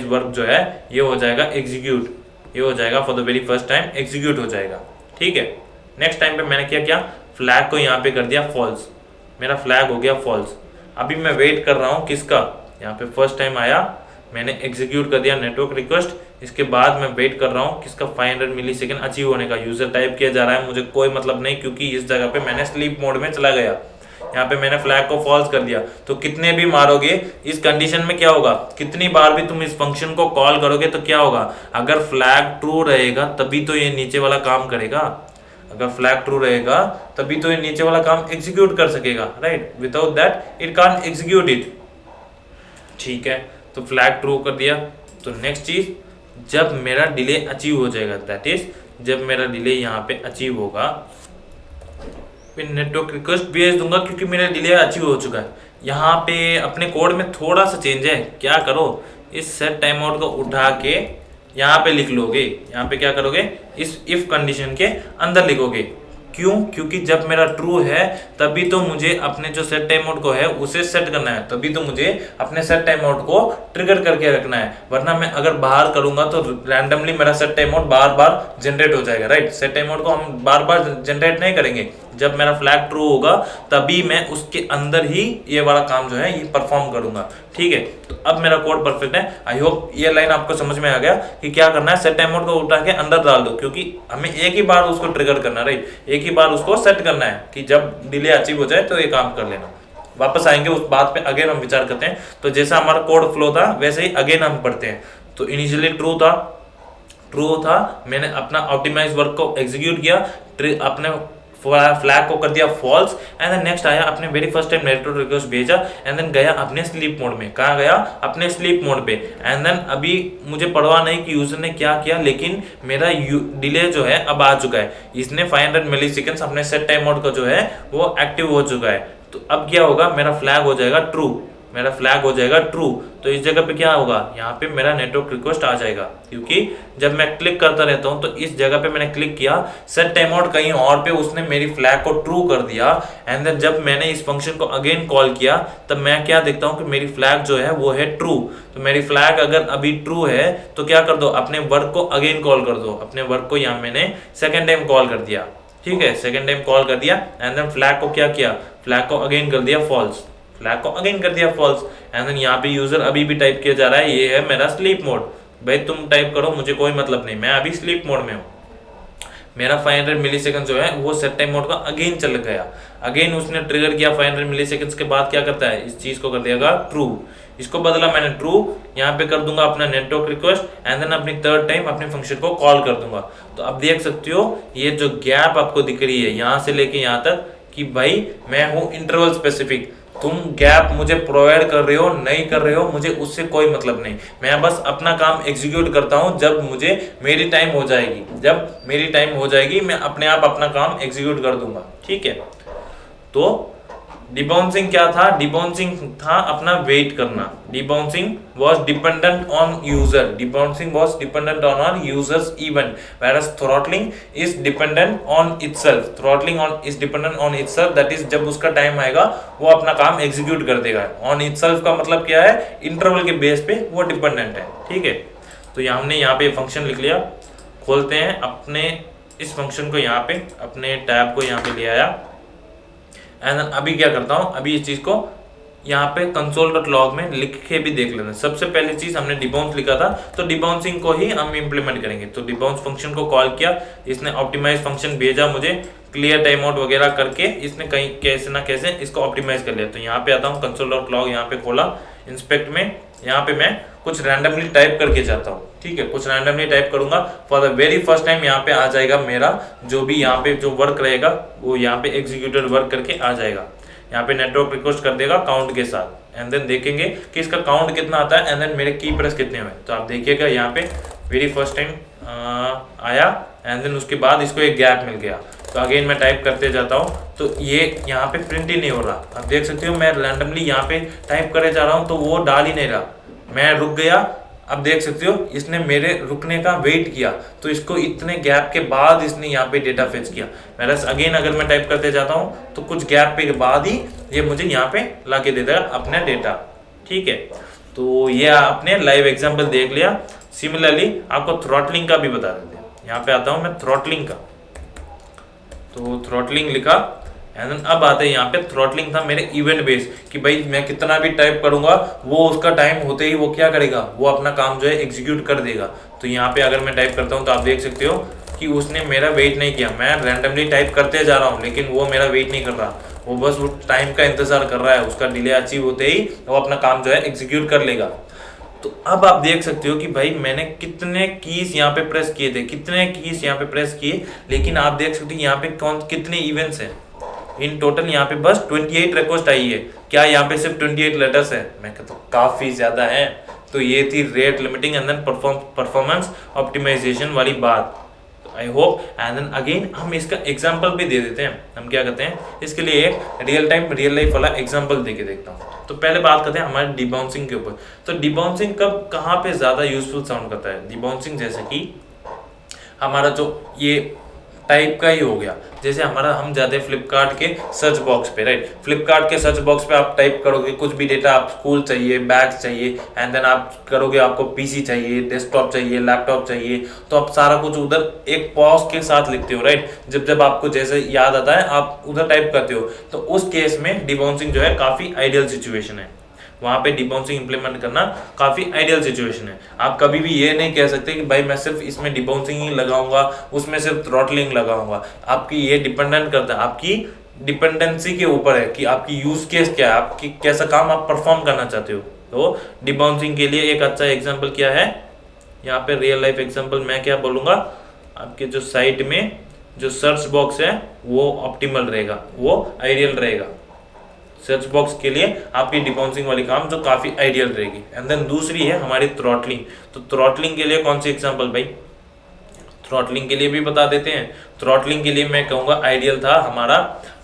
वर्क जो है ये हो जाएगा एग्जीक्यूट, ये हो जाएगा for the very first time execute हो जाएगा, ठीक है। नेक्स्ट टाइम पे मैंने क्या किया, फ्लैग को यहाँ पे कर दिया फॉल्स, मेरा फ्लैग हो गया फॉल्स। अभी मैं वेट कर रहा हूँ किसका, यहाँ पे फर्स्ट टाइम आया, मैंने एग्जीक्यूट कर दिया नेटवर्क रिक्वेस्ट, इसके बाद मैं वेट कर रहा हूँ किसका 500 मिलीसेकंड अचीव होने का। यूजर टाइप किया जा रहा है, मुझे कोई मतलब नहीं, क्योंकि इस जगह पे मैंने स्लीप मोड में चला गया, यहाँ पे मैंने फ्लैग को फॉल्स कर दिया। तो कितने भी मारोगे इस कंडीशन में क्या होगा, कितनी बार भी तुम इस फंक्शन को कॉल करोगे तो क्या होगा, अगर फ्लैग ट्रू रहेगा तभी तो ये नीचे वाला काम करेगा, अगर फ्लैग ट्रू रहेगा तभी तो ये नीचे वाला काम एग्जीक्यूट कर सकेगा, right. Without that it can't execute it, ठीक है। तो फ्लैग ट्रू कर दिया। तो नेक्स्ट चीज, जब मेरा डिले अचीव हो जाएगा, दैट इज जब मेरा डिले यहाँ पे अचीव होगा, फिर नेटवर्क रिक्वेस्ट भेज दूंगा, क्योंकि मेरा डिले अचीव हो चुका है। यहाँ पे अपने कोड में थोड़ा सा चेंज है, क्या करो, इस सेट टाइम आउट को उठा के यहाँ पे लिख लोगे, यहाँ पे क्या करोगे, इस इफ कंडीशन के अंदर लिखोगे। क्यों, क्योंकि जब मेरा ट्रू है तभी तो मुझे अपने जो सेट टाइम आउट को है उसे सेट करना है, तभी तो मुझे अपने सेट टाइम आउट को ट्रिगर करके रखना है। वरना मैं अगर बाहर करूंगा तो रैंडमली मेरा सेट टाइम आउट बार बार जनरेट हो जाएगा, राइट। सेट टाइम आउट को हम बार बार जनरेट नहीं करेंगे, जब मेरा फ्लैग ट्रू होगा तभी मैं उसके अंदर ही ये वाला काम जो है ये परफॉर्म करूंगा, ठीक है। तो अब मेरा कोड परफेक्ट है। आई होप ये लाइन आपको समझ में आ गया कि क्या करना है, सेट टाइम आउट को उठा के अंदर डाल दो, क्योंकि हमें एक ही बार उसको ट्रिगर करना है, राइट। एक ही बार उसको सेट करना है कि जब डिले अचीव हो जाए तो ये काम कर लेना। वापस आएंगे उस बात पे, अगेन हम विचार करते हैं। तो जैसा हमारा कोड फ्लो था वैसे ही अगेन हम पढ़ते हैं। तो इनिशियली ट्रू था, मैंने अपना ऑप्टिमाइज वर्क को एग्जीक्यूट किया, अपने फ्लैग को कर दिया फॉल्स, एंड देन नेक्स्ट आया अपने very first time network request भेजा, एंड देन गया अपने स्लीप मोड में। कहाँ गया, अपने स्लीप मोड पे। एंड देन अभी मुझे परवाह नहीं कि यूजर ने क्या किया, लेकिन मेरा डिले जो है अब आ चुका है, इसने 500 मिलीसेकंड्स अपने सेट टाइम मोड का जो है वो एक्टिव हो चुका है। तो अब क्या होगा, मेरा फ्लैग हो जाएगा ट्रू, मेरा फ्लैग हो जाएगा ट्रू। तो इस जगह पे क्या होगा, यहाँ पे मेरा नेटवर्क रिक्वेस्ट आ जाएगा, क्योंकि जब मैं क्लिक करता रहता हूँ तो इस जगह पे मैंने क्लिक किया, सेट टाइम आउट कहीं और पे उसने मेरी फ्लैग को ट्रू कर दिया। एंड देन जब मैंने इस फंक्शन को अगेन कॉल किया तब मैं क्या देखता हूँ कि मेरी फ्लैग जो है वो है ट्रू। तो मेरी फ्लैग अगर अभी ट्रू है तो क्या कर दो, अपने वर्क को अगेन कॉल कर दो। अपने वर्क को यहाँ मैंने सेकेंड टाइम कॉल कर दिया, ठीक है, सेकेंड टाइम कॉल कर दिया। एंड देन फ्लैग को क्या किया, फ्लैग को अगेन कर दिया फॉल्स, फ्लैग को अगेन कर दिया फॉल्स। एंड देन यहाँ पे यूजर अभी भी टाइप किया जा रहा है, ये है मेरा स्लीप मोड। भाई तुम टाइप करो, मुझे कोई मतलब नहीं, मैं अभी स्लीप मोड में हूँ। मेरा 500 मिलीसेकंड जो है वो सेट टाइम मोड का अगेन चल गया, अगेन उसने ट्रिगर किया 500 मिलीसेकंड्स के बाद क्या करता है, इस चीज को कर देगा ट्रू। इसको बदला मैंने ट्रू, यहाँ पे कर दूंगा अपना नेटवर्क रिक्वेस्ट, एंड देन अपनी थर्ड टाइम अपने फंक्शन को कॉल कर दूंगा। तो अब देख सकते हो ये जो गैप आपको दिख रही है यहाँ से लेके यहाँ तक, कि भाई मैं हूँ इंटरवल स्पेसिफिक, तुम गैप मुझे प्रोवाइड कर रहे हो नहीं कर रहे हो मुझे उससे कोई मतलब नहीं। मैं बस अपना काम एग्जीक्यूट करता हूं, जब मुझे मेरी टाइम हो जाएगी, जब मेरी टाइम हो जाएगी मैं अपने आप अपना काम एग्जीक्यूट कर दूंगा, ठीक है। तो डिबाउंसिंग क्या था, डिबाउंसिंग था अपना वेट करना। Debouncing was dependent on user, debouncing was dependent on our users event, whereas throttling is dependent on itself, throttling on is dependent on itself, that is जब उसका टाइम आएगा वो अपना काम एग्जीक्यूट कर देगा। ऑन इटसेल्फ का मतलब क्या है, इंटरवल के बेस पे वो डिपेंडेंट है, ठीक है। तो यहाँ हमने यहाँ पे फंक्शन लिख लिया। खोलते हैं अपने इस फंक्शन को, यहाँ पे अपने टैब को यहाँ पे ले आया। एंड अभी क्या करता हूँ, अभी इस चीज को यहाँ पे console.log में लिख के भी देख लेना। सबसे पहली चीज हमने डिबाउंस लिखा था, तो डिबाउंसिंग को ही हम इम्प्लीमेंट करेंगे। तो डिबाउंस फंक्शन को कॉल किया, इसने ऑप्टिमाइज फंक्शन भेजा मुझे, क्लियर टाइम आउट वगैरह करके इसने कहीं कैसे ना कैसे इसको ऑप्टिमाइज कर लिया। तो यहाँ पे आता हूँ console.log, यहाँ पे खोला इंस्पेक्ट में, यहाँ पे मैं कुछ रैंडमली टाइप करके जाता हूँ, ठीक है, कुछ रैंडमली टाइप करूंगा। For the very first time यहाँ पे आ जाएगा मेरा जो भी यहाँ पे जो वर्क रहेगा वो यहाँ पे एग्जीक्यूटेड वर्क करके आ जाएगा। यहाँ पे नेटवर्क रिक्वेस्ट कर देगा काउंट के साथ, एंड देन देखेंगे कि इसका काउंट कितना आता है, एंड देन मेरे की प्रेस कितने हुए। तो आप देखिएगा यहाँ पे वेरी फर्स्ट टाइम आया, एंड देन उसके बाद इसको एक गैप मिल गया। तो अगेन मैं टाइप करते जाता हूँ, तो ये यहाँ पे प्रिंट ही नहीं हो रहा। आप देख सकते हो मैं रैंडमली यहाँ पे टाइप करे जा रहा हूँ तो वो डाल ही नहीं रहा, मैं रुक गया। अब देख सकते हो इसने मेरे रुकने का वेट किया, तो इसको इतने गैप के बाद इसने यहाँ पे डेटा फेच किया। मेरा अगेन अगर मैं टाइप करते जाता हूँ तो कुछ गैप के बाद ही ये मुझे यहाँ पे ला के दे देगा अपना डेटा, ठीक है। तो ये आपने लाइव एग्जाम्पल देख लिया। सिमिलरली आपको थ्रॉटलिंग का भी बता देते हैं। यहाँ पे आता हूँ मैं थ्रॉटलिंग का, तो थ्रॉटलिंग लिखा, एंड देन अब आते हैं यहाँ पे थ्रॉटलिंग था मेरे इवेंट बेस कि भाई मैं कितना भी टाइप करूंगा वो उसका टाइम होते ही वो क्या करेगा, वो अपना काम जो है एग्जीक्यूट कर देगा। तो यहाँ पे अगर मैं टाइप करता हूँ तो आप देख सकते हो कि उसने मेरा वेट नहीं किया। मैं रैंडमली टाइप करते जा रहा हूँ लेकिन वो मेरा वेट नहीं कर रहा, वो बस वो टाइम का इंतजार कर रहा है, उसका डिले अचीव होते ही वो अपना काम जो है एग्जीक्यूट कर लेगा। तो अब आप देख सकते हो कि भाई मैंने कितने कीज यहाँ पे प्रेस किए थे, कितने कीज यहाँ पे प्रेस किए, लेकिन आप देख सकते हो यहाँ पे कौन कितने इवेंट्स हैं। इन टोटल यहाँ पे बस 28 रिक्वेस्ट आई है। क्या यहाँ पे सिर्फ 28 लेटर्स है? मैं कहता हूँ काफी ज्यादा है। तो ये थी rate limiting and then performance optimisation वाली बात। I hope, and then again हम इसका एग्जांपल भी दे देते हैं। हम क्या करते हैं इसके लिए एक रियल टाइम रियल लाइफ वाला एग्जांपल दे के देखता हूँ। तो पहले बात करते हैं हमारे डिबाउंसिंग के ऊपर। तो डिबाउंसिंग कब कहाँ पे ज्यादा यूजफुल साउंड करता है? डिबाउंसिंग जैसे कि हमारा जो ये टाइप का ही हो गया, जैसे हमारा हम जाते हैं फ्लिपकार्ट के सर्च बॉक्स पे, राइट। फ्लिपकार्ट के सर्च बॉक्स पे आप टाइप करोगे कुछ भी डेटा, आप स्कूल चाहिए, बैग चाहिए, एंड देन आप करोगे आपको पीसी चाहिए, डेस्कटॉप चाहिए, लैपटॉप चाहिए, तो आप सारा कुछ उधर एक पॉज के साथ लिखते हो, राइट। जब जब आपको जैसे याद आता है आप उधर टाइप करते हो। तो उस केस में डिबाउंसिंग जो है काफी आइडियल सिचुएशन है। वहां पे डिबाउंसिंग इंप्लीमेंट करना काफी आइडियल सिचुएशन है। आप कभी भी ये नहीं कह सकते कि भाई मैं सिर्फ इसमें डिबाउंसिंग ही लगाऊंगा, उसमें सिर्फ थ्रॉटलिंग लगाऊंगा। आपकी ये डिपेंडेंट करता है, आपकी डिपेंडेंसी के ऊपर है कि आपकी यूज केस क्या है, आपकी कैसा काम आप परफॉर्म करना चाहते हो। तो डिबाउंसिंग के लिए एक अच्छा एग्जाम्पल क्या है, यहाँ पे रियल लाइफ एग्जाम्पल मैं क्या बोलूंगा, आपके जो साइट में जो सर्च बॉक्स है वो ऑप्टिमल रहेगा, वो आइडियल रहेगा। सर्च बॉक्स के लिए आपकी डिबाउंसिंग वाली काम जो काफी आइडियल रहेगी। एंड देन दूसरी है हमारी थ्रॉटलिंग। तो थ्रॉटलिंग के लिए कौन सी एग्जांपल भाई? थ्रॉटलिंग के लिए भी बता देते हैं। थ्रॉटलिंग के लिए मैं कहूंगा आइडियल था हमारा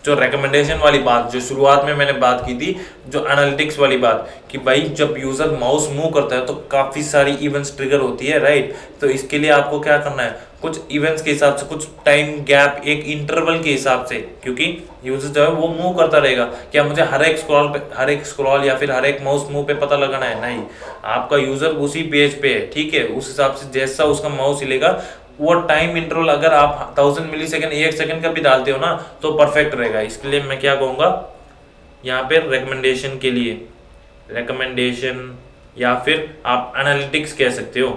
जो रिकमेंडेशन वाली बात, जो शुरुआत में मैंने बात की थी, जो एनालिटिक्स वाली बात, कि भाई जब यूजर माउस मूव करता है तो काफी सारी इवेंट्स ट्रिगर होती है, राइट। तो इसके लिए आपको क्या करना है, कुछ इवेंट्स के हिसाब से, कुछ टाइम गैप, एक इंटरवल के हिसाब से, क्योंकि यूजर जो है वो मूव करता रहेगा। क्या मुझे हर एक स्क्रॉल या फिर हर एक माउस मूव पे पता लगाना है? नहीं, आपका यूजर उसी पेज पे है, ठीक है, उस हिसाब से जैसा उसका माउस हिलेगा वो टाइम इंटरवल अगर आप 1000 मिलीसेकंड, 1 सेकंड का भी डालते हो ना तो परफेक्ट रहेगा। इसके लिए मैं क्या कहूँगा, यहाँ पे रिकमेंडेशन के लिए, रिकमेंडेशन या फिर आप एनालिटिक्स कह सकते हो,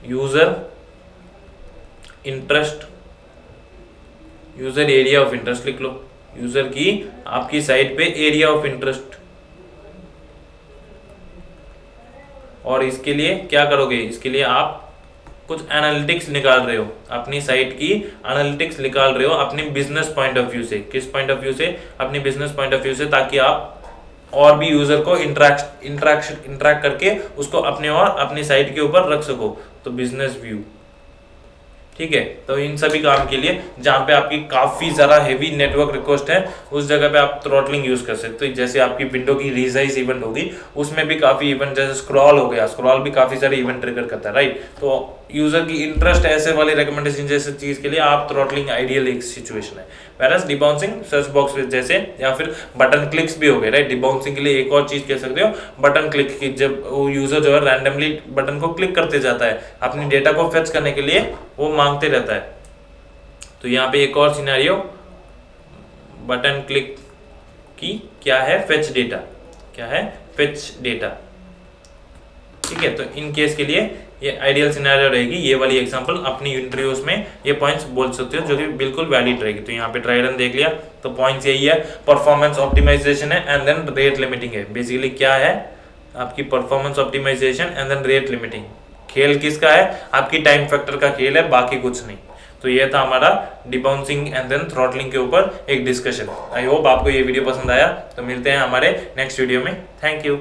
user interest, user area of interest लिख लो, यूजर की आपकी साइट पे एरिया ऑफ इंटरेस्ट। और इसके लिए क्या करोगे, इसके लिए आप कुछ एनालिटिक्स निकाल रहे हो, अपनी साइट की एनालिटिक्स निकाल रहे हो अपनी बिजनेस पॉइंट ऑफ व्यू से। किस पॉइंट ऑफ व्यू से? अपनी बिजनेस पॉइंट ऑफ व्यू से, ताकि आप और भी यूजर को इंटरेक्ट करके उसको अपने और अपनी साइट के ऊपर रख सको। तो बिजनेस व्यू, ठीक है। तो इन सभी काम के लिए जहाँ पे आपकी काफी ज्यादा हेवी नेटवर्क रिक्वेस्ट है उस जगह पे आप थ्रॉटलिंग यूज कर सकते हो। जैसे आपकी विंडो की रीसाइज इवेंट होगी, उसमें भी काफी इवेंट, जैसे स्क्रॉल हो गया, स्क्रॉल भी काफी सारे इवेंट ट्रिगर करता है, राइट। तो यूजर की इंटरेस्ट ऐसे वाले रिकमेंडेशन जैसे चीज के लिए आप थ्रॉटलिंग आइडियल एक सिचुएशन है। वैरस डिबाउंसिंग सर्च बॉक्स जैसे, या फिर बटन क्लिक्स भी हो गए, राइट। डिबाउंसिंग के लिए एक और चीज कह सकते हो, बटन क्लिक की, जब वो यूजर जो है रैंडमली बटन को क्लिक करते जाता है अपनी डेटा को फेच करने के लिए, वो मांगते रहता है। तो यहाँ पे एक और सिनेरियो, बटन क्लिक की क्या है, फेच डेटा, क्या है, फेच डेटा, ठीक है। तो इन केस के लिए ये आइडियल सिनेरियो रहेगी। ये वाली एग्जांपल अपनी इंटरव्यूज में ये पॉइंट्स बोल सकते हो जो कि बिल्कुल वैलिड रहेगी। तो यहाँ पे ट्राई रन देख लिया, तो पॉइंट्स यही है, परफॉर्मेंस ऑप्टिमाइजेशन है, एंड देन रेट लिमिटिंग है। बेसिकली क्या है, आपकी performance optimisation and then rate limiting. खेल किसका है? आपकी टाइम फैक्टर का खेल है, बाकी कुछ नहीं। तो ये था हमारा डिबाउंसिंग एंड देन थ्रॉटलिंग के ऊपर एक डिस्कशन। आई होप आपको ये वीडियो पसंद आया। तो मिलते हैं हमारे नेक्स्ट वीडियो में। Thank you.